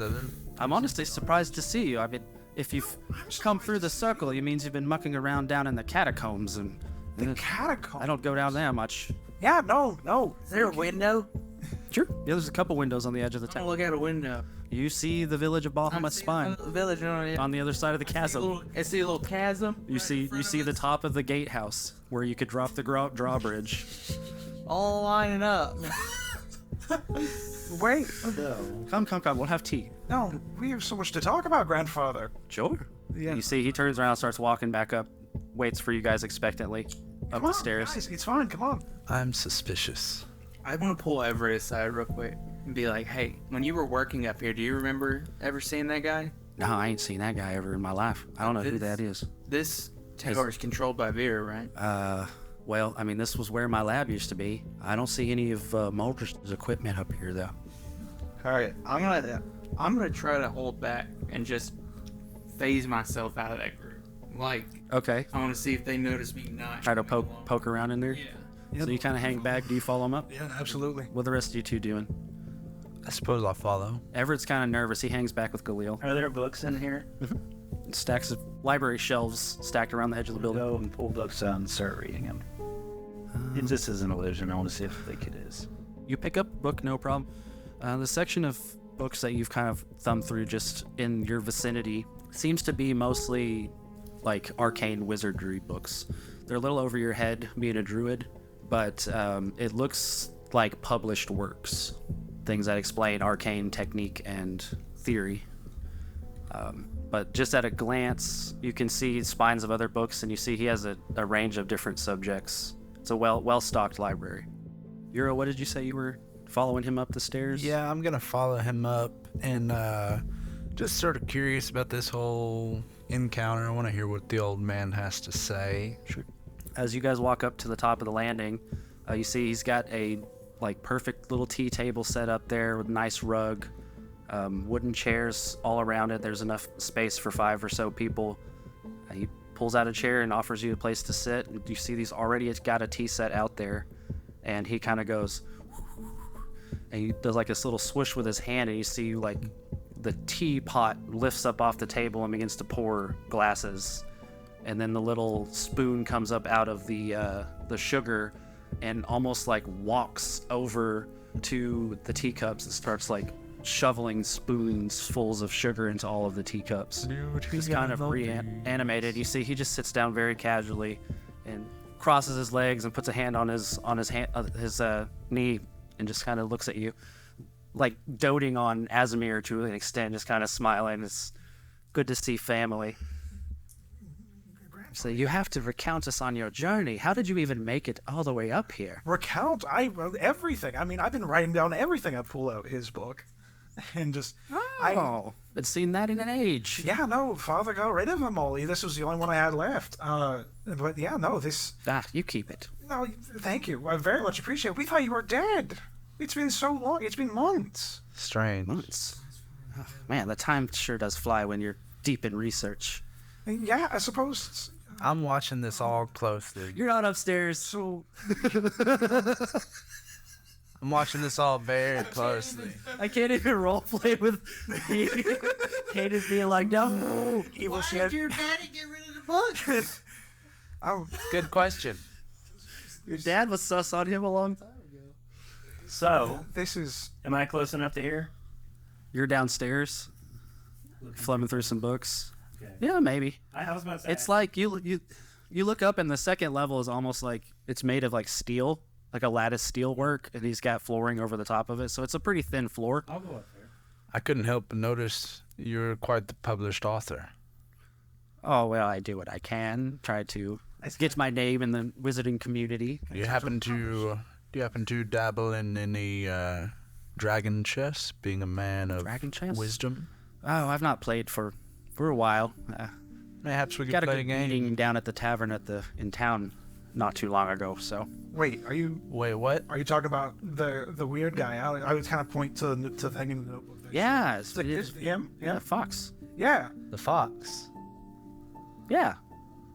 I'm honestly surprised to see you. I mean, if you've come through the circle, it means you've been mucking around down in the catacombs and. The catacomb. I don't go down there much. Yeah, no. Is there a window? Sure. Yeah, there's a couple windows on the edge of the I'll town. look out a window. You see the village of Bahamut's Spine The village on the other side of the chasm. I see a little chasm. You see the top of the gatehouse where you could drop the drawbridge. All lining up. Wait. Come. We'll have tea. No, we have so much to talk about, grandfather. Sure. Yeah. You see, he turns around, starts walking back up, waits for you guys expectantly up Come the on, stairs. guys, it's fine. Come on. I'm suspicious. I want to pull Everett aside real quick and be like, hey, when you were working up here, do you remember ever seeing that guy? No, I ain't seen that guy ever in my life. I don't know who that is. This tower is controlled by Vera, right? Well, I mean, this was where my lab used to be. I don't see any of Mulder's equipment up here, though. All right, I'm gonna try to hold back and just phase myself out of that group. Like, Okay. I want to see if they notice me not. Try to coming along. poke around in there. Yeah. So you kind of hang back. Do you follow him up? Yeah, absolutely. What are the rest of you two doing? I suppose I'll follow. Everett's kind of nervous. He hangs back with Galil. Are there books in here? Stacks of library shelves stacked around the edge of the building. Go and pull books out and start reading them. It just is an illusion. I want to see if I think it is. You pick up a book, no problem. The section of books that you've kind of thumbed through just in your vicinity seems to be mostly like arcane wizardry books. They're a little over your head, being a druid, but it looks like published works. Things that explain arcane technique and theory. But just at a glance, you can see spines of other books, and you see he has a range of different subjects. It's a well-stocked library. Uriel, what did you say you were following him up the stairs? Yeah, I'm gonna follow him up and just sort of curious about this whole encounter. I want to hear what the old man has to say. Sure. As you guys walk up to the top of the landing, you see he's got a perfect little tea table set up there with a nice rug, wooden chairs all around it. There's enough space for 5 or so people. He pulls out a chair and offers you a place to sit. You see he's already got a tea set out there, and he kind of goes, and he does like this little swish with his hand, and you see like the teapot lifts up off the table and begins to pour glasses, and then the little spoon comes up out of the sugar and almost like walks over to the teacups and starts like shoveling spoons fulls of sugar into all of the teacups. He's kind of reanimated. You see he just sits down very casually and crosses his legs and puts a hand on his knee and just kind of looks at you, like doting on Asimir to an extent, just kind of smiling. It's good to see family. So you have to recount us on your journey. How did you even make it all the way up here? Recount? Everything. I mean, I've been writing down everything. I pull out his book. And just... I'd seen that in an age. Yeah, no, Father got rid of them all. This was the only one I had left. But yeah, no, this... You keep it. No, thank you. I very much appreciate it. We thought you were dead. It's been so long. It's been months. Strange. Months? Oh, man, the time sure does fly when you're deep in research. Yeah, I suppose... I'm watching this all closely. You're not upstairs. So... I'm watching this all very closely. I can't even roleplay with Kate being like, no. Evil Why shit. did your daddy get rid of the book? Oh, Good question. Your dad was sus on him a long time ago. So, this is... am I close enough to hear? You're downstairs, flipping through some books. Okay. Yeah, maybe. I was about to say. It's like you look up and the second level is almost like it's made of like steel, like a lattice steel work, and he's got flooring over the top of it, so it's a pretty thin floor. I'll go up there. I couldn't help but notice you're quite the published author. Oh well, I do what I can, try to get my name in the wizarding community. Do you happen to dabble in any dragon chess, being a man of Dragon chess? wisdom? Oh, I've not played for a while. Mayhaps we could Got a play good a game. meeting down at the tavern in town not too long ago, so. Wait, are you Wait, what? talking about the weird guy? I would kind of point to the thing in the notebook. Yeah, It's him? yeah, Fox. Yeah. The fox. Yeah,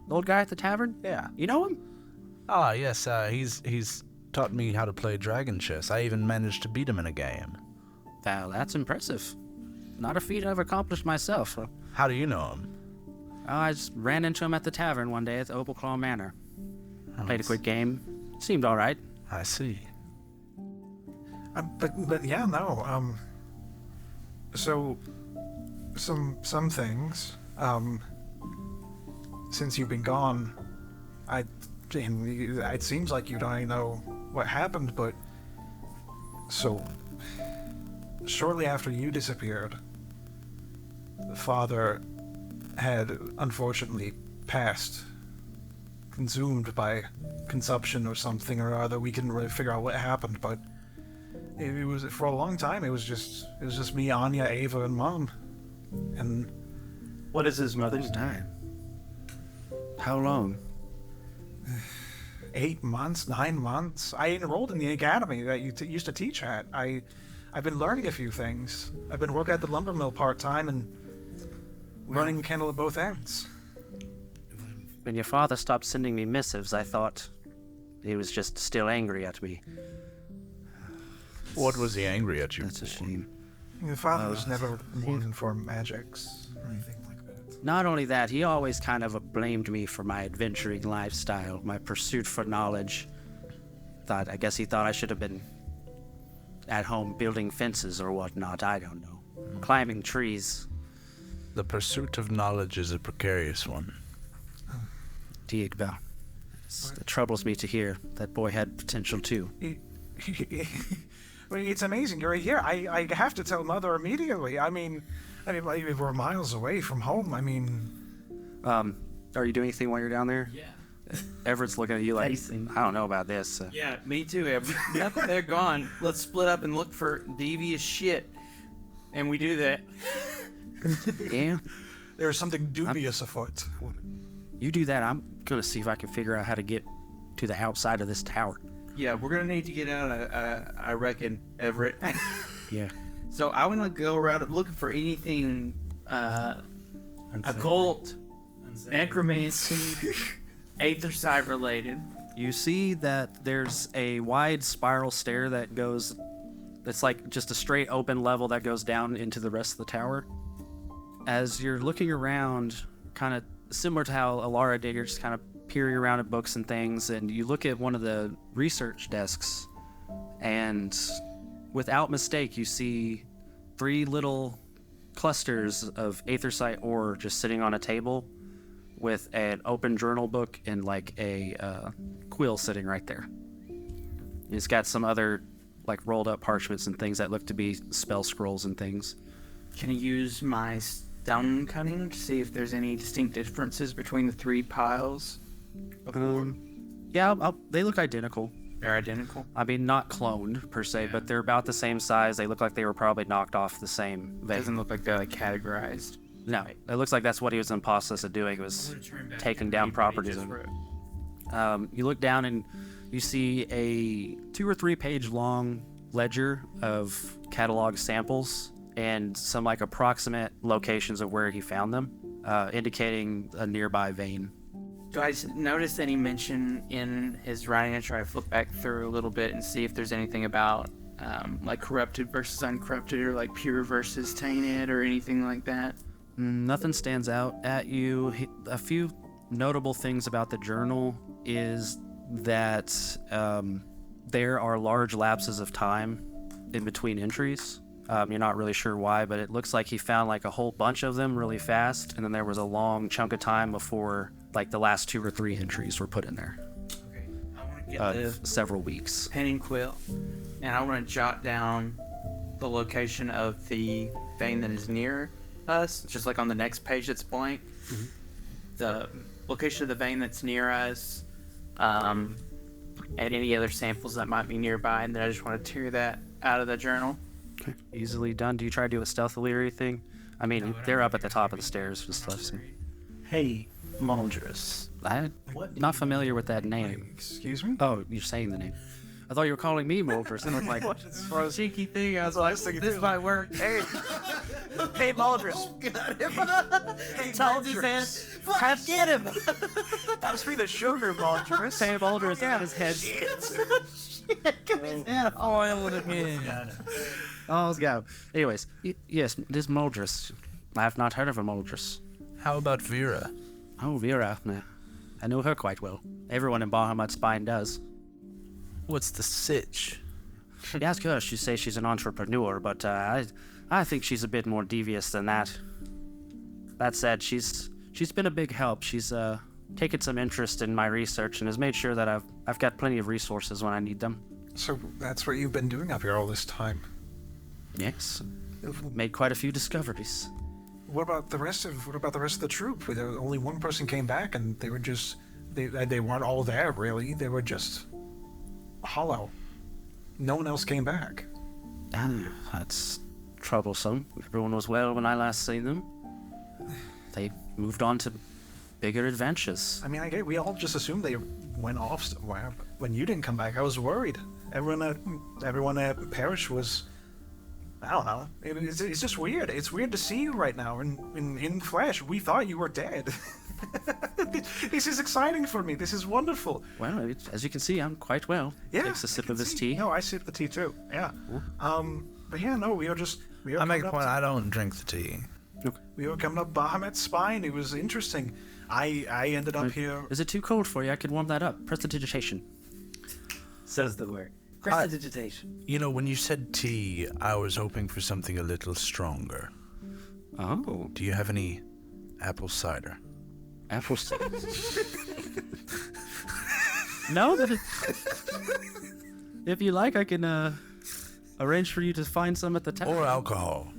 the old guy at the tavern. Yeah. You know him? Ah, yes. He's taught me how to play dragon chess. I even managed to beat him in a game. Well, that's impressive. Not a feat I've accomplished myself. How do you know him? I just ran into him at the tavern one day at the Opalclaw Manor. Played a quick game. Seemed all right. I see. But yeah, no. So some things. Since you've been gone, it seems like you don't know what happened, but so shortly after you disappeared, the father had unfortunately passed, consumed by consumption or something or other. We couldn't really figure out what happened, but it was for a long time. It was just me, Anya, Ava, and Mom, and What is his mother's name? Time. How long? 8 months, 9 months. I enrolled in the academy that you used to teach at. I've been learning a few things. I've been working at the lumber mill part-time and running candle at both ends. When your father stopped sending me missives, I thought he was just still angry at me. What was he angry at you? That's a shame. Your father was never one for magics or anything like that. Not only that, he always kind of blamed me for my adventuring lifestyle, my pursuit for knowledge. I guess he thought I should have been at home building fences or whatnot, I don't know. Climbing trees. The pursuit of knowledge is a precarious one. Diegba. It troubles me to hear that boy had potential too. Well, it's amazing you're here. I have to tell Mother immediately. I mean, like, we're miles away from home. I mean, Are you doing anything while you're down there? Yeah. Everett's looking at you like, Facing. I don't know about this. Yeah, me too. Now that they're gone, let's split up and look for devious shit. And we do that. Yeah. There is something dubious afoot. You do that, I'm gonna see if I can figure out how to get to the outside of this tower. Yeah, we're gonna need to get out. I reckon, Everett. Yeah. So I want to go around looking for anything occult, necromancy, aether side related. You see that there's a wide spiral stair that goes. It's like just a straight open level that goes down into the rest of the tower. As you're looking around, kind of similar to how Elara did, you're just kind of peering around at books and things, and you look at one of the research desks, and without mistake, you see 3 little clusters of aetherite ore just sitting on a table with an open journal book and like a quill sitting right there. It's got some other like rolled up parchments and things that look to be spell scrolls and things. Can I use my stone cutting to see if there's any distinct differences between the 3 piles? Yeah, they look identical. They're identical. I mean, not cloned per se, but they're about the same size. They look like they were probably knocked off the same vein. Doesn't look like they're like categorized. No, it looks like that's what he was in the process of doing, was taking down properties. You look down and you see a 2 or 3 page long ledger of catalog samples and some like approximate locations of where he found them, indicating a nearby vein. Do I notice any mention in his writing? I try to flip back through a little bit and see if there's anything about like corrupted versus uncorrupted, or like pure versus tainted, or anything like that. Nothing stands out at you. A few notable things about the journal is that there are large lapses of time in between entries. You're not really sure why, but it looks like he found like a whole bunch of them really fast, and then there was a long chunk of time before like the last 2 or 3 entries were put in there. Okay, I want to get the Several weeks. pen and quill, and I want to jot down the location of the vein that is near us, just like on the next page that's blank. Mm-hmm. The location of the vein that's near us, and any other samples that might be nearby, and then I just want to tear that out of the journal. Okay. Easily done. Do you try to do a stealthily or anything? I mean, they're up at the top of the stairs and stuff. So. Hey, Maldrus. I'm not familiar with that name. Excuse me? Oh, you're saying the name. I thought you were calling me Moltres. And I'm like, For a cheeky thing, I was like, this might work. Hey, hey, Maldrus. Tell his ass, have get him. That was for the sugar, Maldrus. Hey, Moltres on his head. Oh, I would have been. Oh, let's go. Anyways, yes, this Moltres. I have not heard of a Moltres. How about Vera? Oh, Vera. Nah, I know her quite well. Everyone in Bahamut Spine does. What's the sitch? You ask her, she says she's an entrepreneur, but I think she's a bit more devious than that. That said, she's been a big help. She's taken some interest in my research and has made sure that I've got plenty of resources when I need them. So that's what you've been doing up here all this time. Yes, made quite a few discoveries. What about the rest of the troop? Only one person came back, and they were just they weren't all there really. They were just hollow. No one else came back. That's troublesome. Everyone was well when I last seen them. They moved on to bigger adventures. I mean, we all just assumed they went off somewhere. But when you didn't come back, I was worried. Everyone at Parish was. I don't know. It's just weird. It's weird to see you right now in flesh. We thought you were dead. This is exciting for me. This is wonderful. Well, as you can see, I'm quite well. Yeah. Takes a sip of this see. tea. No, I sip the tea too. Yeah. But yeah, no, we are I make a point, I don't drink the tea. We were coming up Bahamut's Spine. It was interesting. I ended up here. Is it too cold for you? I could warm that up. Prestidigitation. Says the word. Prestidigitation. You know, when you said tea, I was hoping for something a little stronger. Oh. Do you have any apple cider? Apple cider. No, but if you like, I can arrange for you to find some at the tavern. Or alcohol.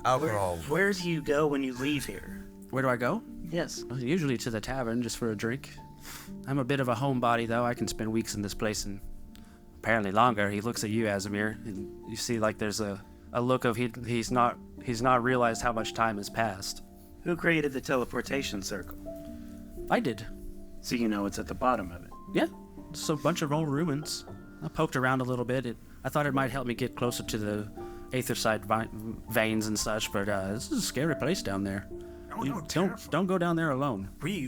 Alcohol. Where do you go when you leave here? Where do I go? Yes. Well, usually to the tavern, just for a drink. I'm a bit of a homebody, though. I can spend weeks in this place and apparently longer. He looks at you, Asimir, and you see like there's a look of he's not realized how much time has passed. Who created the teleportation circle? I did. So you know it's at the bottom of it. Yeah, it's a bunch of old ruins. I poked around a little bit. I thought it might help me get closer to the aetherside veins and such, but this is a scary place down there. Oh, no, Don't go down there alone. We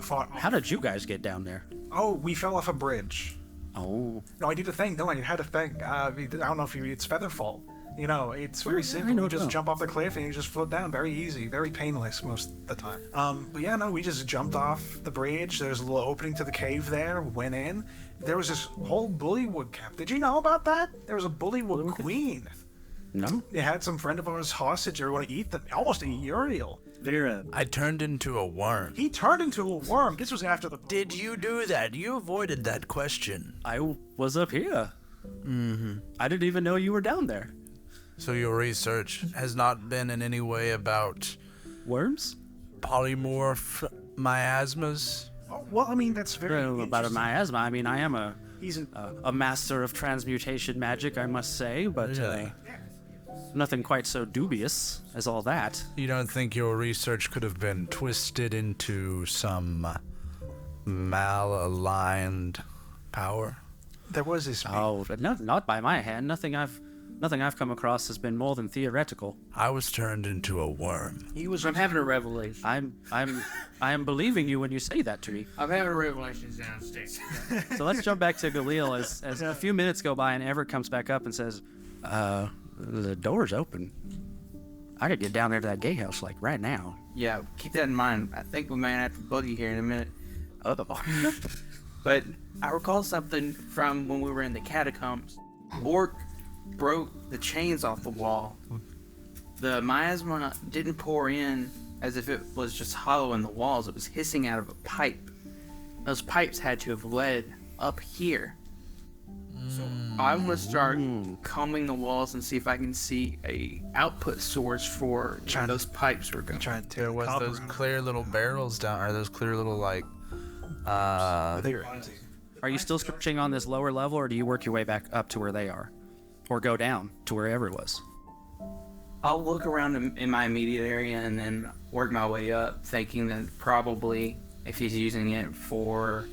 fought. How did you guys get down there? Oh, we fell off a bridge. Oh, No, I did a thing. No, I had a thing. I don't know if it's Featherfall. You know, it's very simple. know You just it. jump off the cliff and you just float down. Very easy, very painless most of the time. But yeah, no, we just jumped off the bridge. There's a little opening to the cave there. Went in. There was this whole bullywug camp. Did you know about that? There was a bullywug queen. no? They had some friend of ours hostage. They were going to eat them. Almost a Uriel. Vera, I turned into a worm. He turned into a worm. This was after the. Did you do that? You avoided that question. I was up here. I didn't even know you were down there. So your research has not been in any way about Worms? polymorph miasmas? Oh, well, I mean, that's very. About a interesting. miasma. I mean, I am He's an. a master of transmutation magic, I must say, but Really? nothing quite so dubious as all that. You don't think your research could have been twisted into some malaligned power? There was this. Oh, but not by my hand. Nothing I've come across has been more than theoretical. I was turned into a worm. I'm having a revelation. I am believing you when you say that to me. I'm having a revelation downstairs. So let's jump back to Galil as a few minutes go by and Everett comes back up and says, the door's open. I could get down there to that gatehouse like right now. Yeah, keep that in mind. I think we might have to buggy here in a minute. But I recall something from when we were in the catacombs. Orc broke the chains off the wall. The miasma didn't pour in as if it was just hollow in the walls. It was hissing out of a pipe. Those pipes had to have led up here. So I'm gonna start combing the walls and see if I can see a output source for where those pipes were going. Trying to There was those clear little barrels down, or those clear little like, There. Are you still searching on this lower level, or do you work your way back up to where they are? Or go down to where Everett was? I'll look around in my immediate area and then work my way up, thinking that probably if he's using it for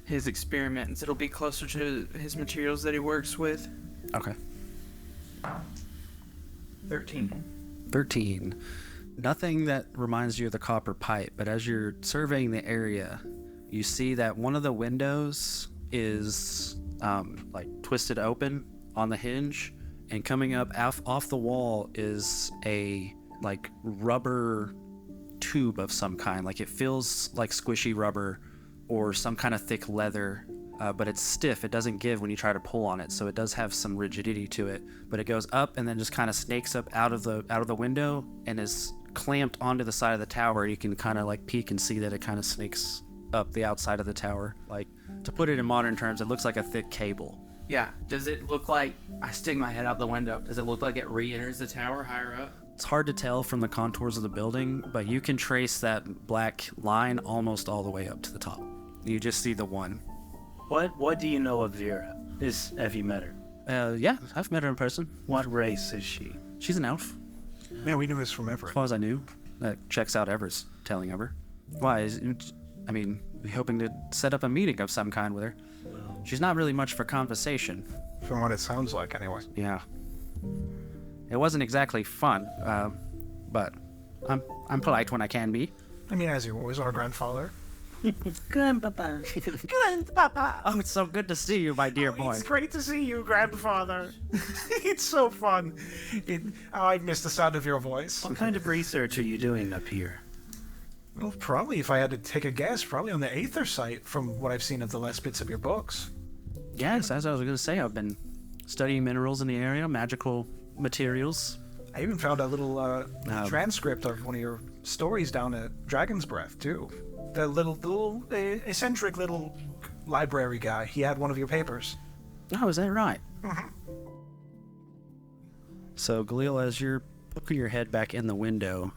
his experiments, it'll be closer to his materials that he works with. Okay. 13. Nothing that reminds you of the copper pipe, but as you're surveying the area, you see that one of the windows is like twisted open on the hinge, and coming up off the wall is a like rubber tube of some kind. Like it feels like squishy rubber or some kind of thick leather, but it's stiff. It doesn't give when you try to pull on it, so it does have some rigidity to it. But it goes up and then just kind of snakes up out of the window and is clamped onto the side of the tower. You can kind of like peek and see that it kind of snakes up the outside of the tower. Like, to put it in modern terms, it looks like a thick cable. Yeah. Does it look like I stick my head out the window? Does it look like it re-enters the tower higher up? It's hard to tell from the contours of the building, but you can trace that black line almost all the way up to the top. You just see the one. what do you know of Vera? Have you met her? Yeah, I've met her in person. What race is she? She's an elf, Man, we knew this from as Everett. far as I knew. That checks out Everett's telling of her. Why? I mean, we hoping to set up a meeting of some kind with her. She's not really much for conversation. From what it sounds like, anyway. Yeah. It wasn't exactly fun, but I'm polite when I can be. I mean, as he was our grandfather. Grandpapa. Oh, it's so good to see you, my dear boy. It's great to see you, grandfather. It's so fun. I miss the sound of your voice. What kind of research are you doing up here? Well, probably, if I had to take a guess, probably on the Aether site from what I've seen of the last bits of your books. Yes, as I was going to say, I've been studying minerals in the area, magical materials. I even found a little transcript of one of your stories down at Dragon's Breath, too. The little eccentric little library guy. He had one of your papers. Oh, is that right? So, Galil, as you're poking your head back in the window,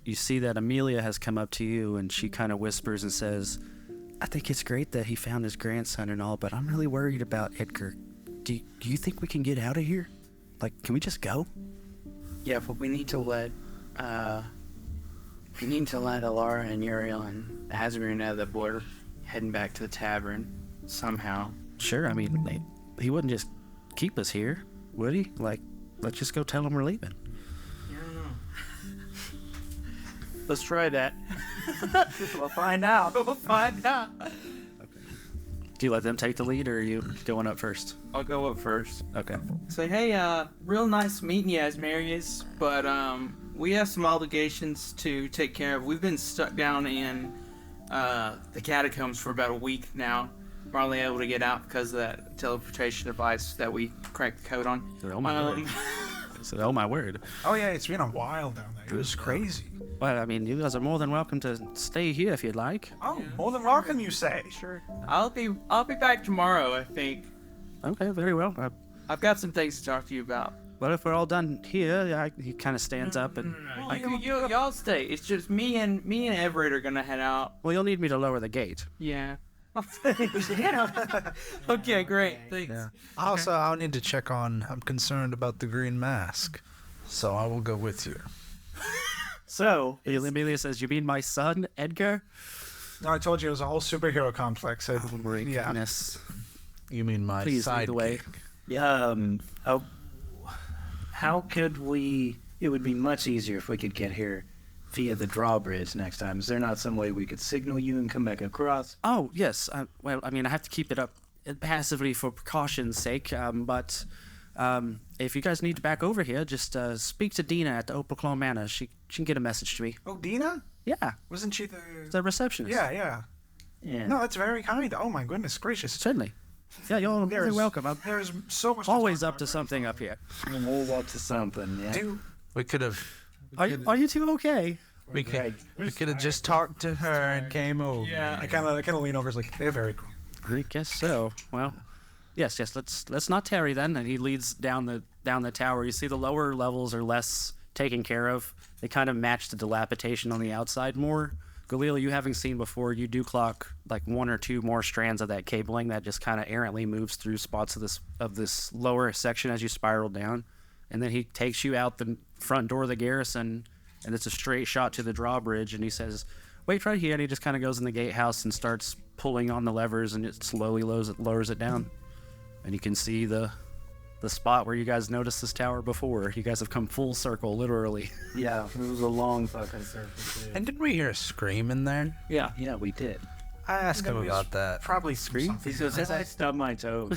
you see that Amelia has come up to you, and she kind of whispers and says, I think it's great that he found his grandson and all, but I'm really worried about Edgar. Do you think we can get out of here? Like, can we just go? Yeah, but we need to let You need to let Elara and Uriel and Asimir know that we're heading back to the tavern somehow. Sure, I mean, he wouldn't just keep us here, would he? Like, let's just go tell him we're leaving. I don't know. Let's try that. We'll find out. We'll find out. Do you let them take the lead, or are you going up first? I'll go up first. Okay. Say, hey, real nice meeting you, Asmarius, but we have some obligations to take care of. We've been stuck down in the catacombs for about a week now. We're only able to get out because of that teleportation device that we cracked the code on. Oh my word. Oh my word. Oh yeah, it's been a while down there. It was crazy. Well, I mean, you guys are more than welcome to stay here if you'd like. Oh, more than welcome, you say? Sure. I'll be back tomorrow, I think. Okay, very well. I've got some things to talk to you about. Well, if we're all done here, he kind of stands up and... Y'all stay. It's just me and Everett are gonna head out. Well, you'll need me to lower the gate. Yeah. Okay, great. Thanks. Yeah. Also, I'll need to check on. I'm concerned about the green mask, so I will go with you. So, Amelia says, "You mean my son, Edgar?" No, I told you it was a whole superhero complex. Oh my goodness. You mean my Please lead the way. sidekick? how could we... It would be much easier if we could get here via the drawbridge next time. Is there not some way we could signal you and come back across? Oh, yes. Well, I mean, I have to keep it up passively for precaution's sake, but if you guys need to back over here, just speak to Dina at the Opal Claw Manor. She can get a message to me. Oh, Dina? Yeah, Wasn't she the receptionist. Yeah. Yeah. No, that's very kind. Oh my goodness gracious. Certainly. Yeah, you're very welcome. I'm There's so much. always to up to something up here. We'll walk to something, yeah. do. We could have. Are you two okay? We could have just talked to her and came over. Yeah. I kind of lean over. It's like they're very cool. I guess so. Well, yes. Let's not tarry then. And he leads down the tower. You see the lower levels are less taken care of. They kind of match the dilapidation on the outside more. Galil, you having seen before, you do clock like one or two more strands of that cabling that just kind of errantly moves through spots of this lower section as you spiral down, and then he takes you out the front door of the garrison, and it's a straight shot to the drawbridge, and he says, "Wait right here," and he just kind of goes in the gatehouse and starts pulling on the levers, and it slowly lowers it down, and you can see the spot where you guys noticed this tower before. You guys have come full circle, literally. Yeah, it was a long fucking circle, too. And didn't we hear a scream in there? Yeah. Yeah, we did. I asked him about that. Probably scream. He goes, as I stubbed my toe.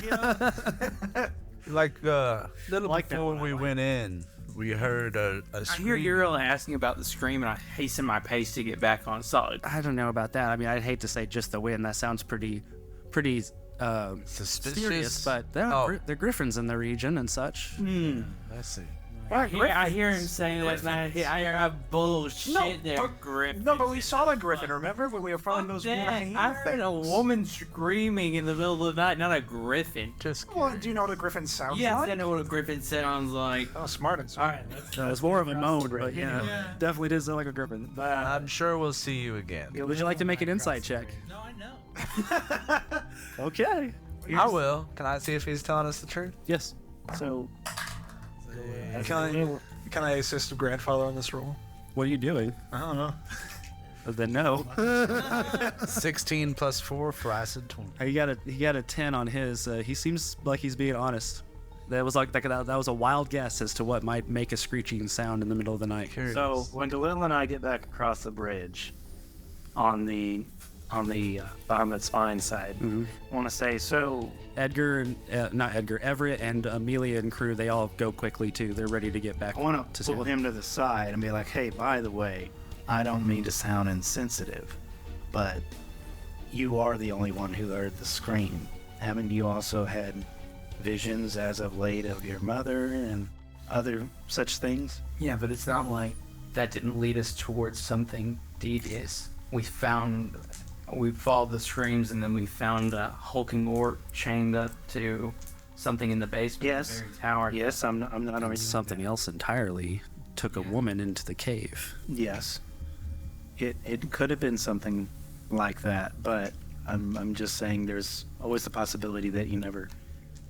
Like little Like that before one, we went in, we heard a I hear scream. Uriel asking about the scream, and I hasten my pace to get back on solid. I don't know about that. I mean, I'd hate to say just the wind. That sounds pretty Suspicious. serious, but they're griffins in the region and such. I see. I hear him saying like that. I hear bullshit there, Griffin. No, but we saw the griffin. Remember when we were following those Dang, green I heard a woman screaming in the middle of the night, not a griffin. Just Well, do you know what a griffin sounds Yeah, like? I know what a griffin sounds like. Oh, smart and smart. No, it's more of a moan, but yeah, definitely does sound like a griffin. I'm sure we'll see you again. Would you like to make an insight check? No, I know. Okay. I will. Can I see if he's telling us the truth? Yes. So, Can I assist the grandfather on this role? What are you doing? I don't know. Then no. 16 plus 4 for acid 20. He got a 10 on his. He seems like he's being honest. That was that was a wild guess as to what might make a screeching sound in the middle of the night. so when Galil and I get back across the bridge on the Bahamut Spine side, I want to say, so Edgar and not Edgar, Everett and Amelia and crew, they all go quickly too. They're ready to get back. I want to pull him to the side and be like, hey, by the way, I don't mean to sound insensitive, but you are the only one who heard the scream. Haven't you also had visions as of late of your mother and other such things? Yeah, but it's not like that didn't lead us towards something devious. We followed the screams, and then we found a hulking orc chained up to something in the basement Yes. of the very tower. Yes, I'm not And arguing something else entirely took a woman into the cave. Yes. It could have been something like that, but I'm just saying there's always the possibility that you never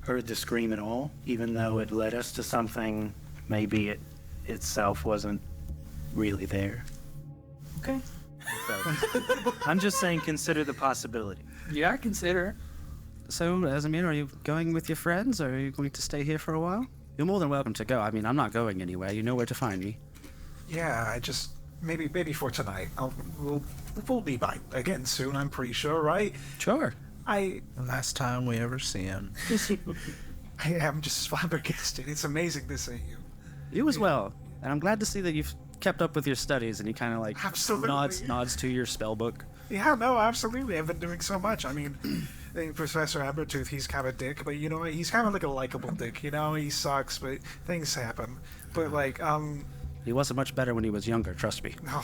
heard the scream at all, even though it led us to something maybe it itself wasn't really there. Okay. I'm just saying, consider the possibility. Yeah, I consider it. So, Asimir, are you going with your friends, or are you going to stay here for a while? You're more than welcome to go. I mean, I'm not going anywhere. You know where to find me. Yeah, I just maybe for tonight. We'll be back again soon. I'm pretty sure, right? Sure. Last time we ever see him. I am just flabbergasted. It's amazing to see you. You as well. And I'm glad to see that you've kept up with your studies, and he kind of like Absolutely. nods to your spell book. Yeah, no, absolutely. I've been doing so much. I mean, I think Professor Abertooth, he's kind of a dick, but you know, he's kind of like a likable dick. You know, he sucks, but things happen. But like, He wasn't much better when he was younger, trust me. no.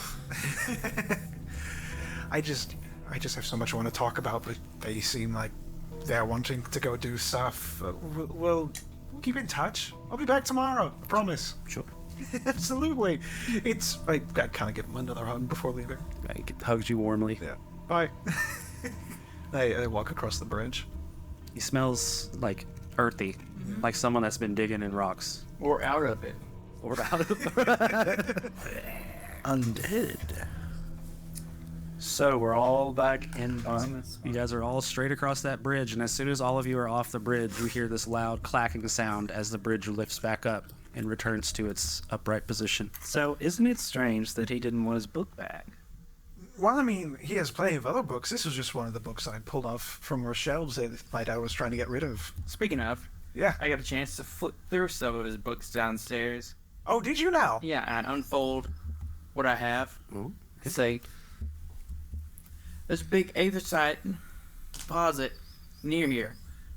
I just have so much I want to talk about, but they seem like they're wanting to go do stuff. We'll keep in touch. I'll be back tomorrow. I promise. Sure. Absolutely. I kind of give him another hug before leaving. He hugs you warmly. Yeah. Bye. I walk across the bridge. He smells like earthy, like someone that's been digging in rocks. Or out of it. Or out of Undead. So we're all back in. You guys are all straight across that bridge, and as soon as all of you are off the bridge, you hear this loud clacking sound as the bridge lifts back up and returns to its upright position. So isn't it strange that he didn't want his book back? Well, I mean, he has plenty of other books. This was just one of the books I pulled off from our shelves that I was trying to get rid of. Speaking of, Yeah. I got a chance to flip through some of his books downstairs. Oh, did you now? Yeah, and unfold what I have. Say, there's a big anthracite deposit near here.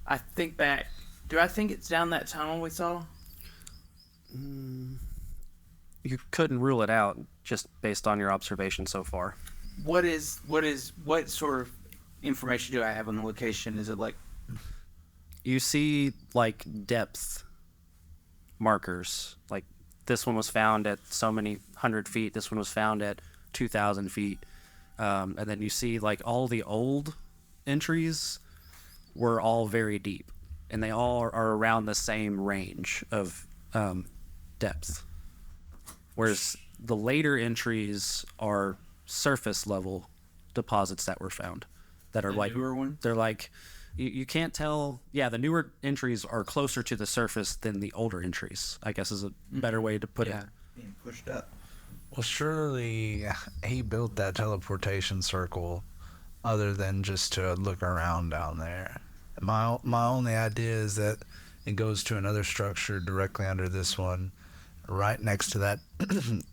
I think back. Do I think it's down that tunnel we saw? You couldn't rule it out just based on your observation so far. What sort of information do I have on the location? Is it like You see, like, depth markers. Like, this one was found at so many 100 feet. This one was found at 2,000 feet. And then you see, like, all the old entries were all very deep. And they all are around the same range of depth. Whereas the later entries are surface level deposits that were found. That are the like, newer one? they're like, you can't tell. Yeah, the newer entries are closer to the surface than the older entries, I guess is a better way to put it. Being pushed up. Well, surely he built that teleportation circle other than just to look around down there. My only idea is that it goes to another structure directly under this one, right next to that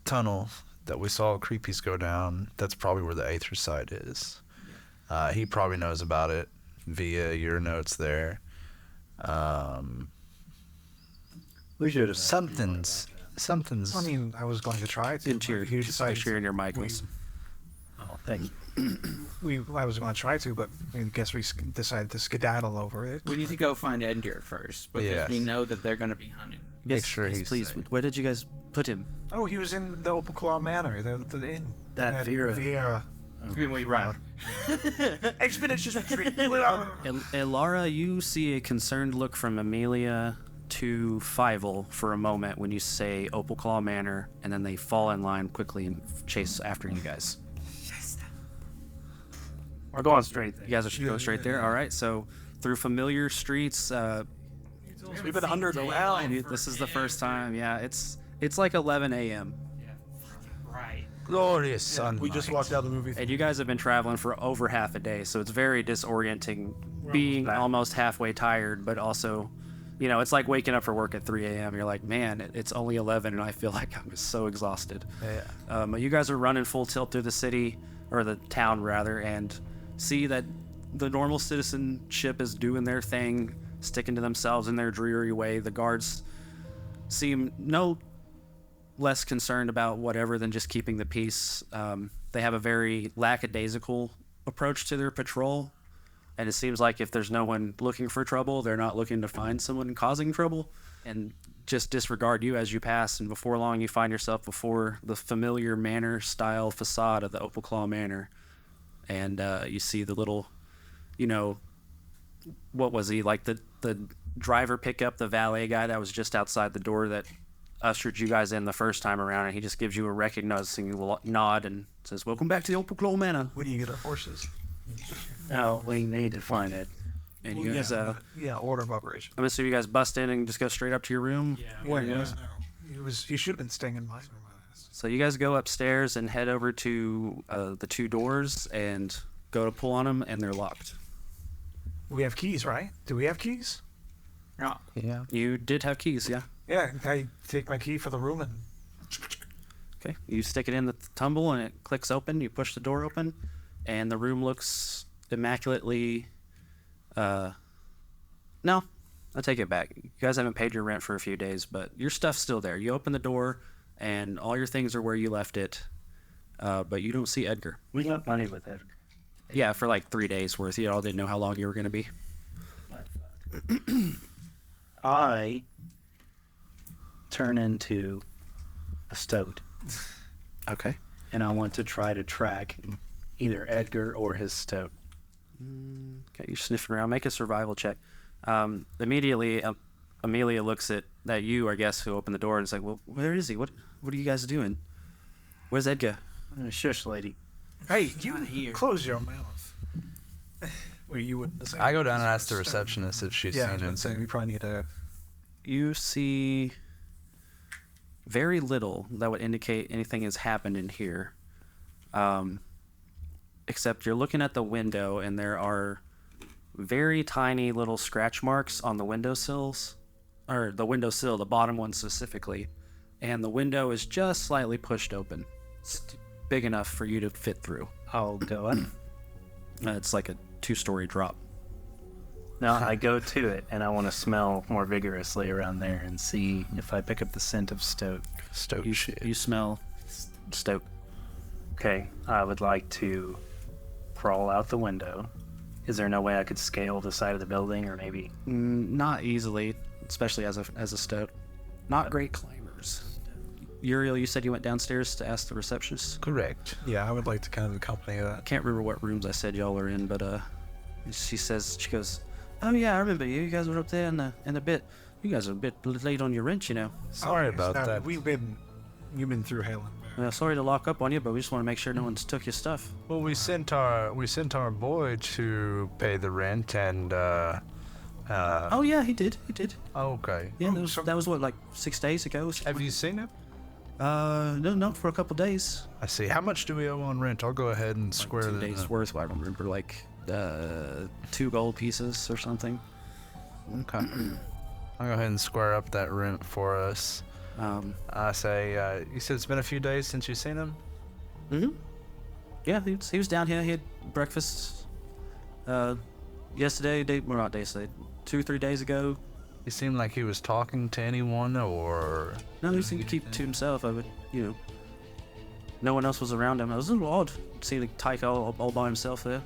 tunnel that we saw creepies go down. That's probably where the anthracite is. He probably knows about it via your notes there. We should have. Something's. I mean, I was going to try to. Into your, but he decided especially in your Michaels. Oh, thank you. I was going to try to, but I guess we decided to skedaddle over it. we need to go find Edgar first because Yes. we know that they're going to be hunting. Make sure he's please. safe. Where did you guys put him? Oh, he was in the Opal Claw Manor, the inn. That Vera. Vera. We run. Expeditious retreat. Elara, you see a concerned look from Amelia to Fievel for a moment when you say Opal Claw Manor, and then they fall in line quickly and chase after you guys. We're going straight there. You guys are go straight there. All right. So through familiar streets, We've been hunted around. this is the first time. Yeah, it's like 11 a.m. Right. Glorious sunlight. We just walked out of the movie. and you guys have been traveling for over half a day, so it's very disorienting, being almost halfway tired, but also, you know, it's like waking up for work at 3 a.m. You're like, man, it's only 11, and I feel like I'm so exhausted. Yeah. You guys are running full tilt through the city, or the town rather, and see that the normal citizenship is doing their thing, sticking to themselves in their dreary way. The guards seem no less concerned about whatever than just keeping the peace. They have a very lackadaisical approach to their patrol, and it seems like if there's no one looking for trouble, they're not looking to find someone causing trouble, and just disregard you as you pass. And before long, you find yourself before the familiar manor-style facade of the Opal Claw Manor, and you see the little, you know, what was he, like the driver pickup, the valet guy that was just outside the door that ushered you guys in the first time around, and he just gives you a recognizing nod and says, "Welcome back to the Opal Claw Manor." Where do you get our horses? Oh, we need to find it. And you guys, Order of operation. I'm assuming you guys bust in and just go straight up to your room. He should have been staying in my room. So you guys go upstairs and head over to the two doors and go to pull on them, and they're locked. We have keys, right? Do we have keys? Yeah. You did have keys, yeah? Yeah, I take my key for the room and... Okay. You stick it in the tumble, and it clicks open. You push the door open, and the room looks immaculately... No, I take it back. You guys haven't paid your rent for a few days, but your stuff's still there. You open the door, and all your things are where you left it, but you don't see Edgar. We got money with Edgar. Yeah, for like 3 days worth. You all didn't know how long you were going to be. I turn into a stoat, Okay. and I want to try to track either Edgar or his stoat. Okay, you're sniffing around. Make a survival check. Immediately, Amelia looks at you, I guess, who opened the door, and is like, "Well, where is he? What are you guys doing? Where's Edgar?" Shush, lady. Hey, you close your mouth. Well, you wouldn't say. I go down and ask the receptionist if she's Yeah, I seen was him. gonna say, we probably need to... You see very little that would indicate anything has happened in here. Except you're looking at the window, and there are very tiny little scratch marks on the windowsills, or the windowsill, the bottom one specifically, and the window is just slightly pushed open. It's big enough for you to fit through. I'll go in. It's like a 2-story drop. No, I go to it, and I want to smell more vigorously around there and see if I pick up the scent of stoat. Stoat shit. You smell stoat. Okay, I would like to crawl out the window. Is there no way I could scale the side of the building, or maybe? Not easily, especially as a stoat. Not great climbers. Uriel, you said you went downstairs to ask the receptionist? Correct. Yeah, I would like to kind of accompany that. Can't remember what rooms I said y'all are in, but she goes, "Oh yeah, I remember you. You guys were up there in the bit. You guys are a bit late on your rent, you know. Sorry about Now, that. We've been through hell and back. Sorry to lock up on you, but we just want to make sure no one's took your stuff." Well, we sent our boy to pay the rent, and Oh yeah, he did. okay. Yeah, that was what, like 6 days ago. Have you seen him? No, for a couple days. I see. How much do we owe on rent? I'll go ahead and Like square 2 the days worth. I don't remember, like 2 gold pieces or something. Okay. I'll go ahead and square up that rent for us. I say, you said it's been a few days since you've seen him? Mm-hmm. Yeah, he was down here. He had breakfast yesterday. Well, not yesterday. 2-3 days ago. He seemed like he was talking to anyone, or... No, he seemed to keep it to himself. No one else was around him. It was a little odd seeing Tyke all by himself there.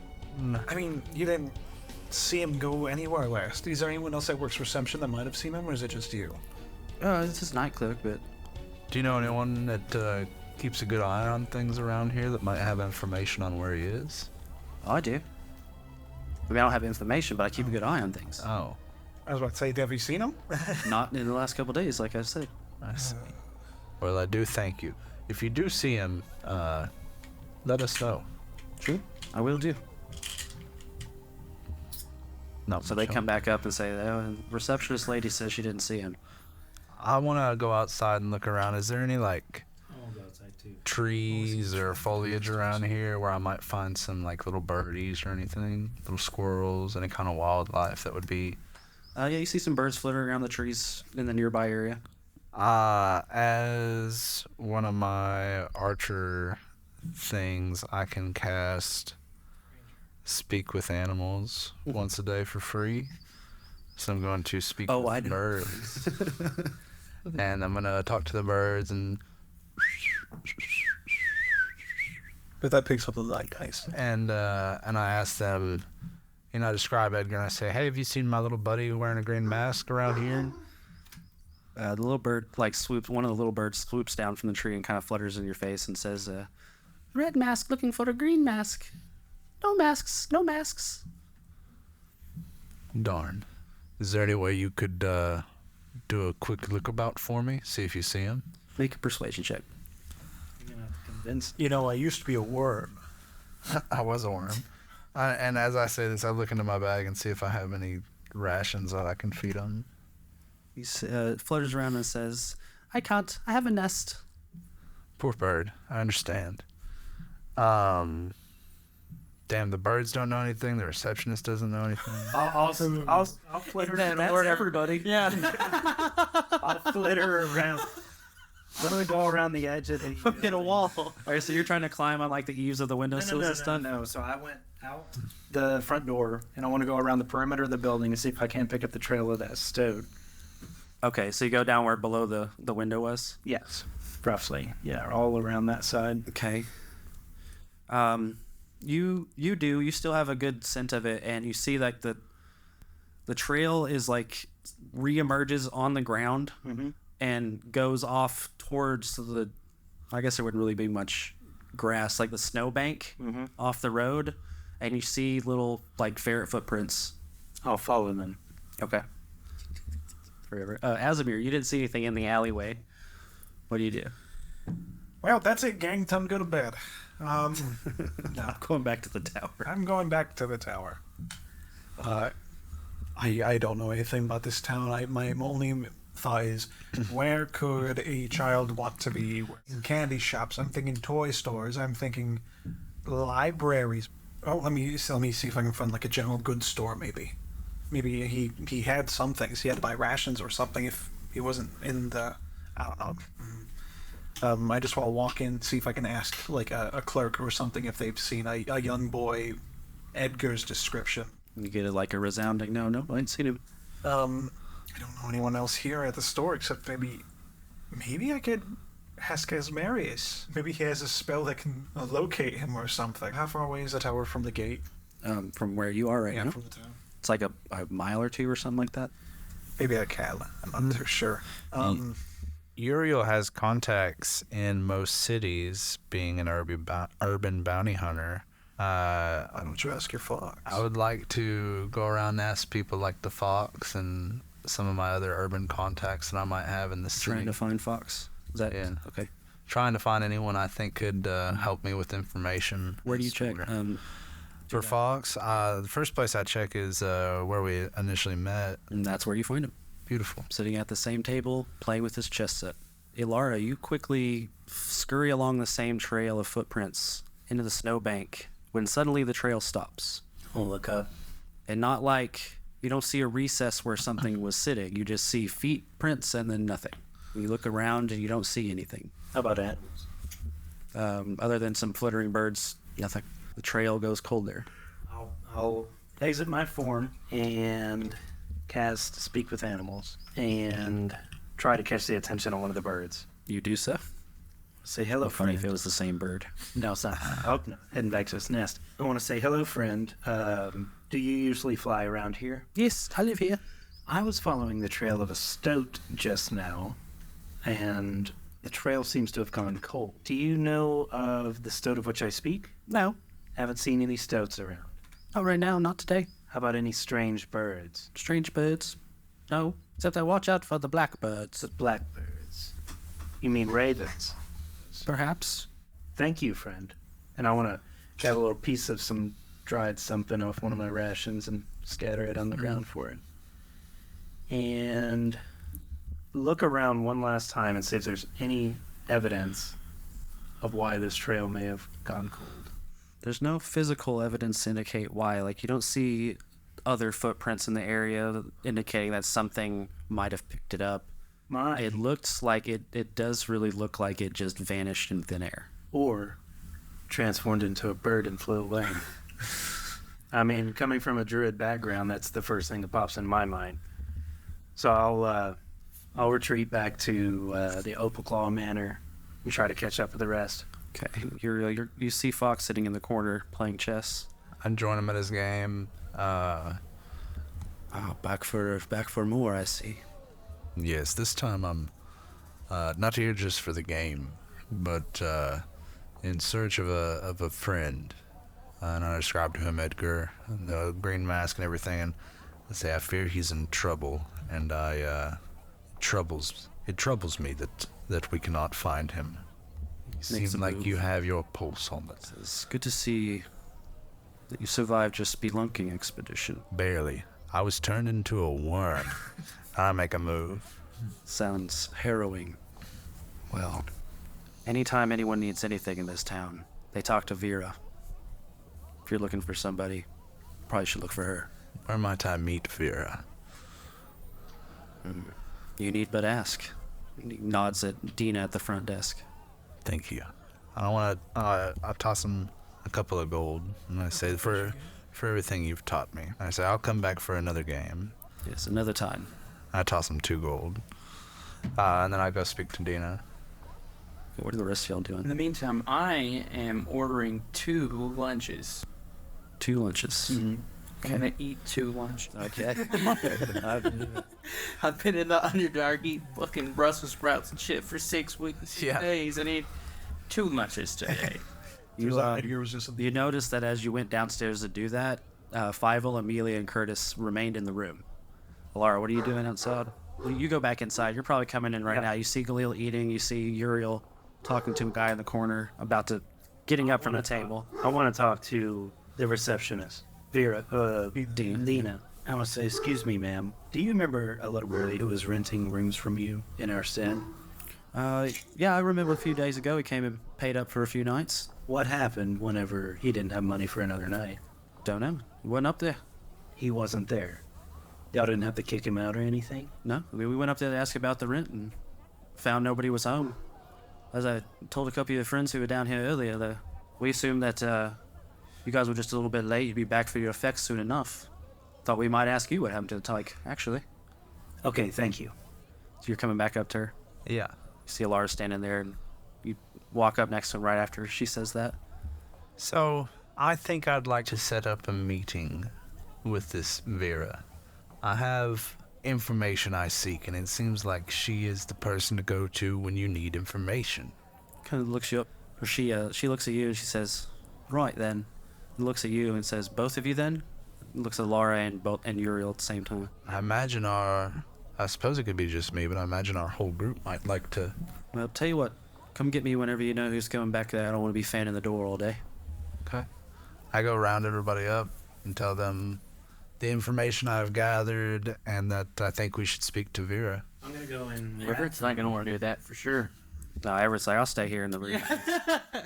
I mean, you didn't see him go anywhere last. Is there anyone else that works reception that might have seen him, or is it just you? It's his night clerk, but Do you know anyone that keeps a good eye on things around here that might have information on where he is? I do. I mean, I don't have information, but I keep a good eye on things. Oh, I was about to say, have you seen him? Not in the last couple days, like I said. I see. Well, I do thank you. If you do see him, let us know. Sure, I will do. No, So they come back up and say, "Oh, the receptionist lady says she didn't see him." I want to go outside and look around. Is there any, like, trees or foliage around here where I might find some, like, little birdies or anything? Little squirrels, any kind of wildlife that would be... Yeah, you see some birds fluttering around the trees in the nearby area. As one of my archer things, I can cast Speak with Animals once a day for free. So I'm going to speak Oh, with I know. birds. And I'm going to talk to the birds and... But that picks up the light dice. And I ask them, I describe Edgar and I say, "Hey, have you seen my little buddy wearing a green mask around here?" The little bird one of the little birds swoops down from the tree and kind of flutters in your face and says, "Red mask looking for a green mask. No masks." Darn. Is there any way you could do a quick look about for me? See if you see him? Make a persuasion check. You're gonna have to evidence. You know, I used to be a worm. I was a worm. And as I say this, I look into my bag and see if I have any rations that I can feed on. He flutters around and says, I can't. I have a nest. Poor bird. I understand. Damn, the birds don't know anything. The receptionist doesn't know anything. I'll flitter That's everybody. Yeah. I'll flitter around. Let me go around the edge of the Hit a wall. All right, so you're trying to climb on like the eaves of the windowsills and stuff? No. So I went out the front door, and I want to go around the perimeter of the building and see if I can't pick up the trail of that stone. Okay, so you go downward below the window was? Yes, roughly. Yeah, all around that side. Okay. You still have a good scent of it, and you see like the trail is like re-emerges on the ground and goes off towards the, I guess there wouldn't really be much grass, like the snowbank off the road, and you see little like ferret footprints. I'll follow them. Okay. Forever. Asimir, you didn't see anything in the alleyway. What do you do? Well, that's it, gang. Time to go to bed. I'm going back to the tower. I'm going back to the tower. I don't know anything about this town. My only thought is, where could a child want to be? In candy shops. I'm thinking toy stores. I'm thinking libraries. Oh, let me see if I can find like a general goods store. Maybe he had some things. He had to buy rations or something if he wasn't in the. I don't know. I just want to walk in, see if I can ask like a clerk or something if they've seen a young boy, Edgar's description. You get it like a resounding no, I ain't seen him. I don't know anyone else here at the store except maybe I could ask Asmarius. Maybe he has a spell that can locate him or something. How far away is the tower from the gate? From where you are right now? From the town. It's like a mile or two or something like that. Maybe a cat. I'm not too sure. Uriel has contacts in most cities, being an urban bounty hunter. Why don't you ask your fox? I would like to go around and ask people like the fox and some of my other urban contacts that I might have in the city. Trying to find Fox. Is that okay? Trying to find anyone I think could help me with information. Where do you check? For Fox, the first place I check is where we initially met. And that's where you find him. Beautiful. Sitting at the same table, playing with his chess set. Elara, you quickly scurry along the same trail of footprints into the snowbank when suddenly the trail stops. I'll look up. And not like, you don't see a recess where something was sitting. You just see feet prints and then nothing. You look around and you don't see anything. How about that? Other than some flittering birds, nothing. The trail goes cold there. I'll exit my form and cast Speak with Animals and try to catch the attention of one of the birds. You do so. Say hello, Funny friend. if it was the same bird. No, it's not. Oh, no. Heading back to its nest. I want to say hello, friend. Do you usually fly around here? Yes, I live here. I was following the trail of a stoat just now, and the trail seems to have gone cold. Do you know of the stoat of which I speak? No, Haven't seen any stoats around. not right now, not today. How about any strange birds? Strange birds? No, except I watch out for the blackbirds. Blackbirds. You mean ravens? Perhaps. Thank you, friend. And I want to grab a little piece of some dried something off one of my rations and scatter it on the ground for it. And look around one last time and see if there's any evidence of why this trail may have gone cold. There's no physical evidence to indicate why. Like, you don't see other footprints in the area indicating that something might have picked it up. It looks like it does really look like it just vanished in thin air. Or transformed into a bird and flew away. I mean, coming from a druid background, that's the first thing that pops in my mind. So I'll retreat back to the Opal Claw Manor and try to catch up with the rest. Okay, you see Fox sitting in the corner playing chess. I join him at his game. Back for more, I see. Yes, this time I'm not here just for the game, but in search of a friend. And I describe to him Edgar, the green mask and everything, and I say I fear he's in trouble, and it troubles me that we cannot find him. Seems a like move. you have your pulse on this. It's good to see that you survived your spelunking expedition. Barely. I was turned into a worm. I make a move. Sounds harrowing. Well, anytime anyone needs anything in this town, they talk to Vera. If you're looking for somebody, probably should look for her. Where might I meet Vera? You need but ask. He nods at Dina at the front desk. Thank you. I don't want to. I toss him a couple of gold, and I say, for everything you've taught me. I say, I'll come back for another game. Yes, another time. I toss him 2 gold. And then I go speak to Dina. What are the rest of y'all In doing? the meantime, I am ordering 2 lunches. 2 lunches. I'm gonna eat 2 lunches. Okay. I've been in the Underdark eating fucking Brussels sprouts and shit for 6 weeks, Yeah. days. I need 2 lunches today. You notice that as you went downstairs to do that, Fievel, Amelia, and Curtis remained in the room. Alara, what are you doing outside? Well, you go back inside. You're probably coming in right now. You see Galil eating. You see Uriel talking to a guy in the corner about to getting up from the table. I want to talk to the receptionist, Vera, Dina. Dina. I want to say, excuse me, ma'am. Do you remember a little girlie who was renting rooms from you in our sin? Yeah, I remember a few days ago he came and paid up for a few nights. What happened whenever he didn't have money for another night? Don't know. He wasn't up there. He wasn't there. Y'all didn't have to kick him out or anything? No, we went up there to ask about the rent and found nobody was home. As I told a couple of your friends who were down here earlier, we assumed that you guys were just a little bit late. You'd be back for your effects soon enough. Thought we might ask you what happened to the tyke, actually. Okay, thank you. So you're coming back up to her. Yeah. You see Alara standing there, and you walk up next to him right after she says that. So, I think I'd like to set up a meeting with this Vera. I have information I seek, and it seems like she is the person to go to when you need information. Kind of looks you up, or she looks at you and she says, "Right then." And looks at you and says, "Both of you then?" Looks at Laura and Uriel at the same time. I suppose it could be just me, but I imagine our whole group might like to. Well, tell you what, come get me whenever you know who's coming back there. I don't want to be fanning the door all day. Okay. I go round everybody up and tell them the information I've gathered and that I think we should speak to Vera. I'm going to go in. Everett's not gonna want to do that for sure. No, Everett's like, I'll stay here in the room.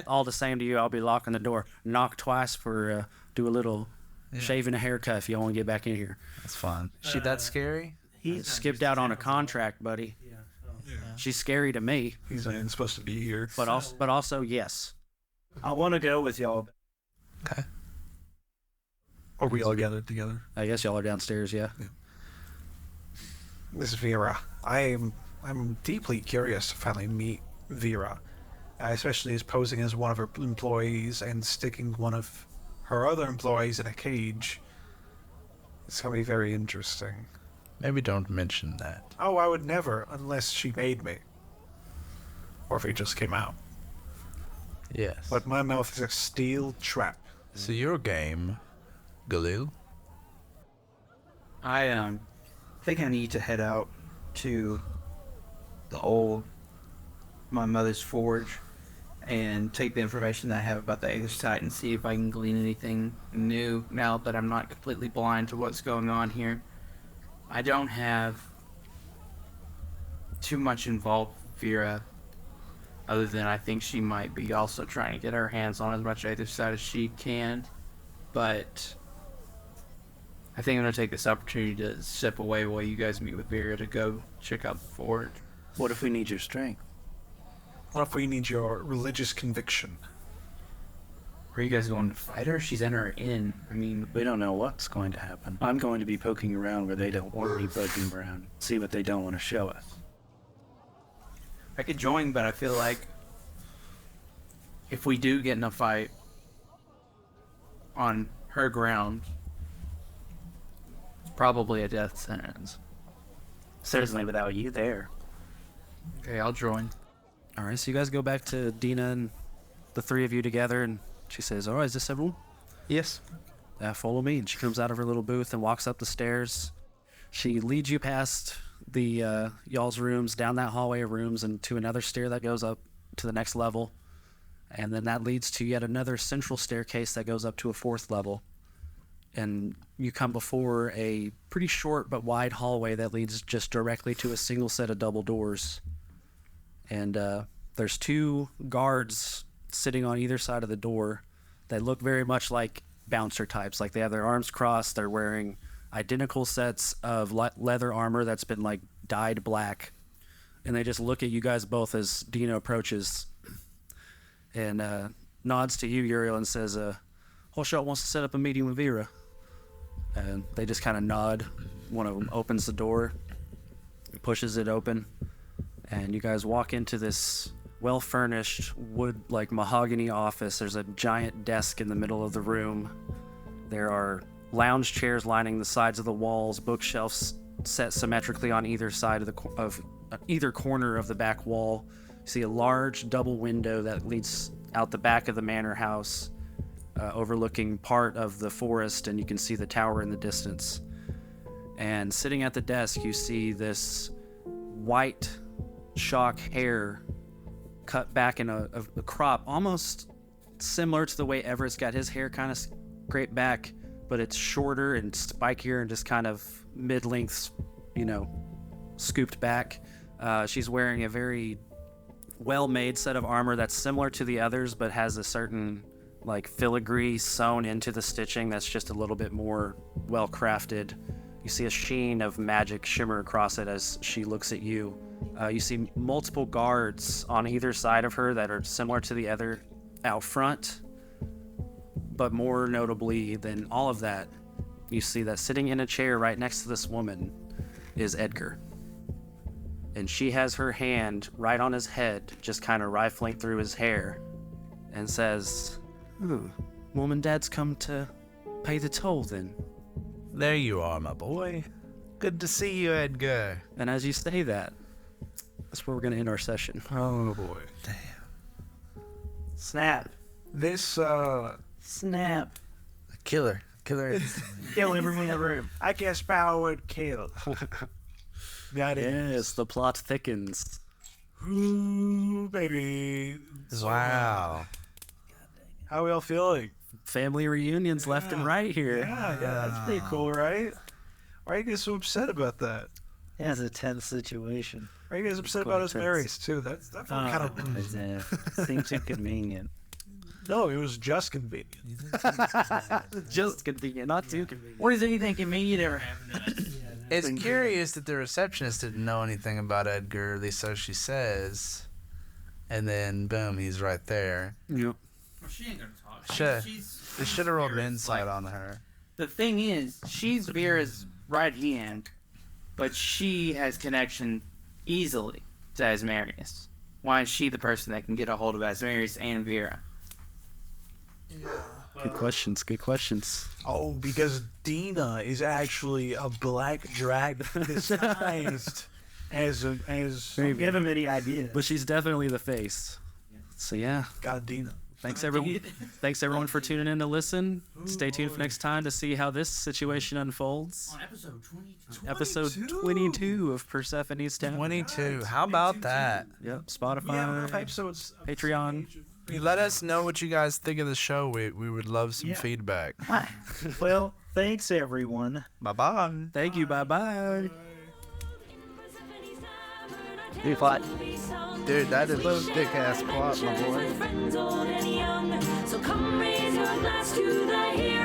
All the same to you, I'll be locking the door. Knock twice for, do a little shaving a haircut if you want to get back in here. That's fine. Is she that scary? He's Skipped out on a contract, buddy. She's scary to me, He's not even supposed to be here. but also yes. I want to go with y'all. Okay. Are we all gathered together? I guess y'all are downstairs, yeah. This is Vera. I'm deeply curious to finally meet Vera, especially as posing as one of her employees and sticking one of her other employees in a cage. It's gonna be very interesting. Maybe don't mention that. Oh, I would never, unless she made me. Or if it just came out. Yes. But my mouth is a steel trap. So your game, Galil? I think I need to head out to my mother's forge and take the information that I have about the Aegis Titan and see if I can glean anything new now that I'm not completely blind to what's going on here. I don't have too much involved with Vera, other than I think she might be also trying to get her hands on as much either side as she can. But I think I'm going to take this opportunity to step away while you guys meet with Vera to go check out the forge. What if we need your strength? What if we need your religious conviction? Are you guys going to fight her? She's in her inn. I mean, We don't know what's going to happen. I'm going to be poking around where they don't want me poking around. See what they don't want to show us. I could join, but I feel like if we do get in a fight on her ground, it's probably a death sentence. Certainly without you there. Okay, I'll join. All right, so you guys go back to Dina and the three of you together, and she says, "All right, is this everyone?" Yes. Follow me. And she comes out of her little booth and walks up the stairs. She leads you past the y'all's rooms, down that hallway of rooms, and to another stair that goes up to the next level. And then that leads to yet another central staircase that goes up to a 4th level. And you come before a pretty short but wide hallway that leads just directly to a single set of double doors. And there's 2 guards sitting on either side of the door that look very much like bouncer types. Like they have their arms crossed, they're wearing identical sets of leather armor that's been like dyed black. And they just look at you guys both as Dino approaches and nods to you, Uriel, and says, Holshot wants to set up a meeting with Vera. And they just kind of nod. One of them opens the door, pushes it open, and you guys walk into this well-furnished wood, like mahogany office. There's a giant desk in the middle of the room. There are lounge chairs lining the sides of the walls, bookshelves set symmetrically on either side of either corner of the back wall. You see a large double window that leads out the back of the manor house, overlooking part of the forest, and you can see the tower in the distance. And sitting at the desk, you see this white shock hair cut back in a crop, almost similar to the way Everett's got his hair kind of scraped back, but it's shorter and spikier and just kind of mid-length, scooped back. She's wearing a very well-made set of armor that's similar to the others, but has a certain like filigree sewn into the stitching that's just a little bit more well-crafted. You see a sheen of magic shimmer across it as she looks at you. You see multiple guards on either side of her that are similar to the other out front, but more notably than all of that, you see that sitting in a chair right next to this woman is Edgar. And she has her hand right on his head, just kind of rifling through his hair, and says, "Ooh, Mom and Dad's come to pay the toll then." There you are, my boy. Good to see you, Edgar. And as you say that, that's where we're going to end our session. Oh boy. Snap. This Snap. Killer. Kill everyone in the room. I guess power would kill. Got it. Yes, the plot thickens. Ooh, baby. Wow. How we all feeling? Family reunions left and right here. Yeah, that's pretty cool, right? Why are you guys so upset about that? Yeah, it's a tense situation. Why are you guys upset about us marries too? That felt kind of... Seems inconvenient. No, it was just convenient. Just convenient, not too convenient. What does anything convenient ever happen to us? It's curious that the receptionist didn't know anything about Edgar, at least so she says. And then, boom, he's right there. Yep. Well, she ain't gonna talk. They should have rolled an insight on her. The thing is, she's Vera's right hand, but she has connection easily to Asimirius. Why is she the person that can get a hold of Asimirius and Vera? Good questions. Oh, because Dina is actually a black dragon disguised as Give him any idea. But she's definitely the face. So yeah, God, Dina. thanks everyone for tuning in to listen. Stay tuned for next time to see how this situation unfolds. On episode 22. Episode 22 of Persephone's Town. 22. How about that? Yep, Spotify, Yeah, enough episodes. Patreon. Let us know what you guys think of the show. We would love some feedback. Well, thanks everyone. Bye-bye. Thank you, bye-bye. Dude, what? Dude, that is a thick-ass plot, my boy. Friends old and young, so come raise your glass to the hero.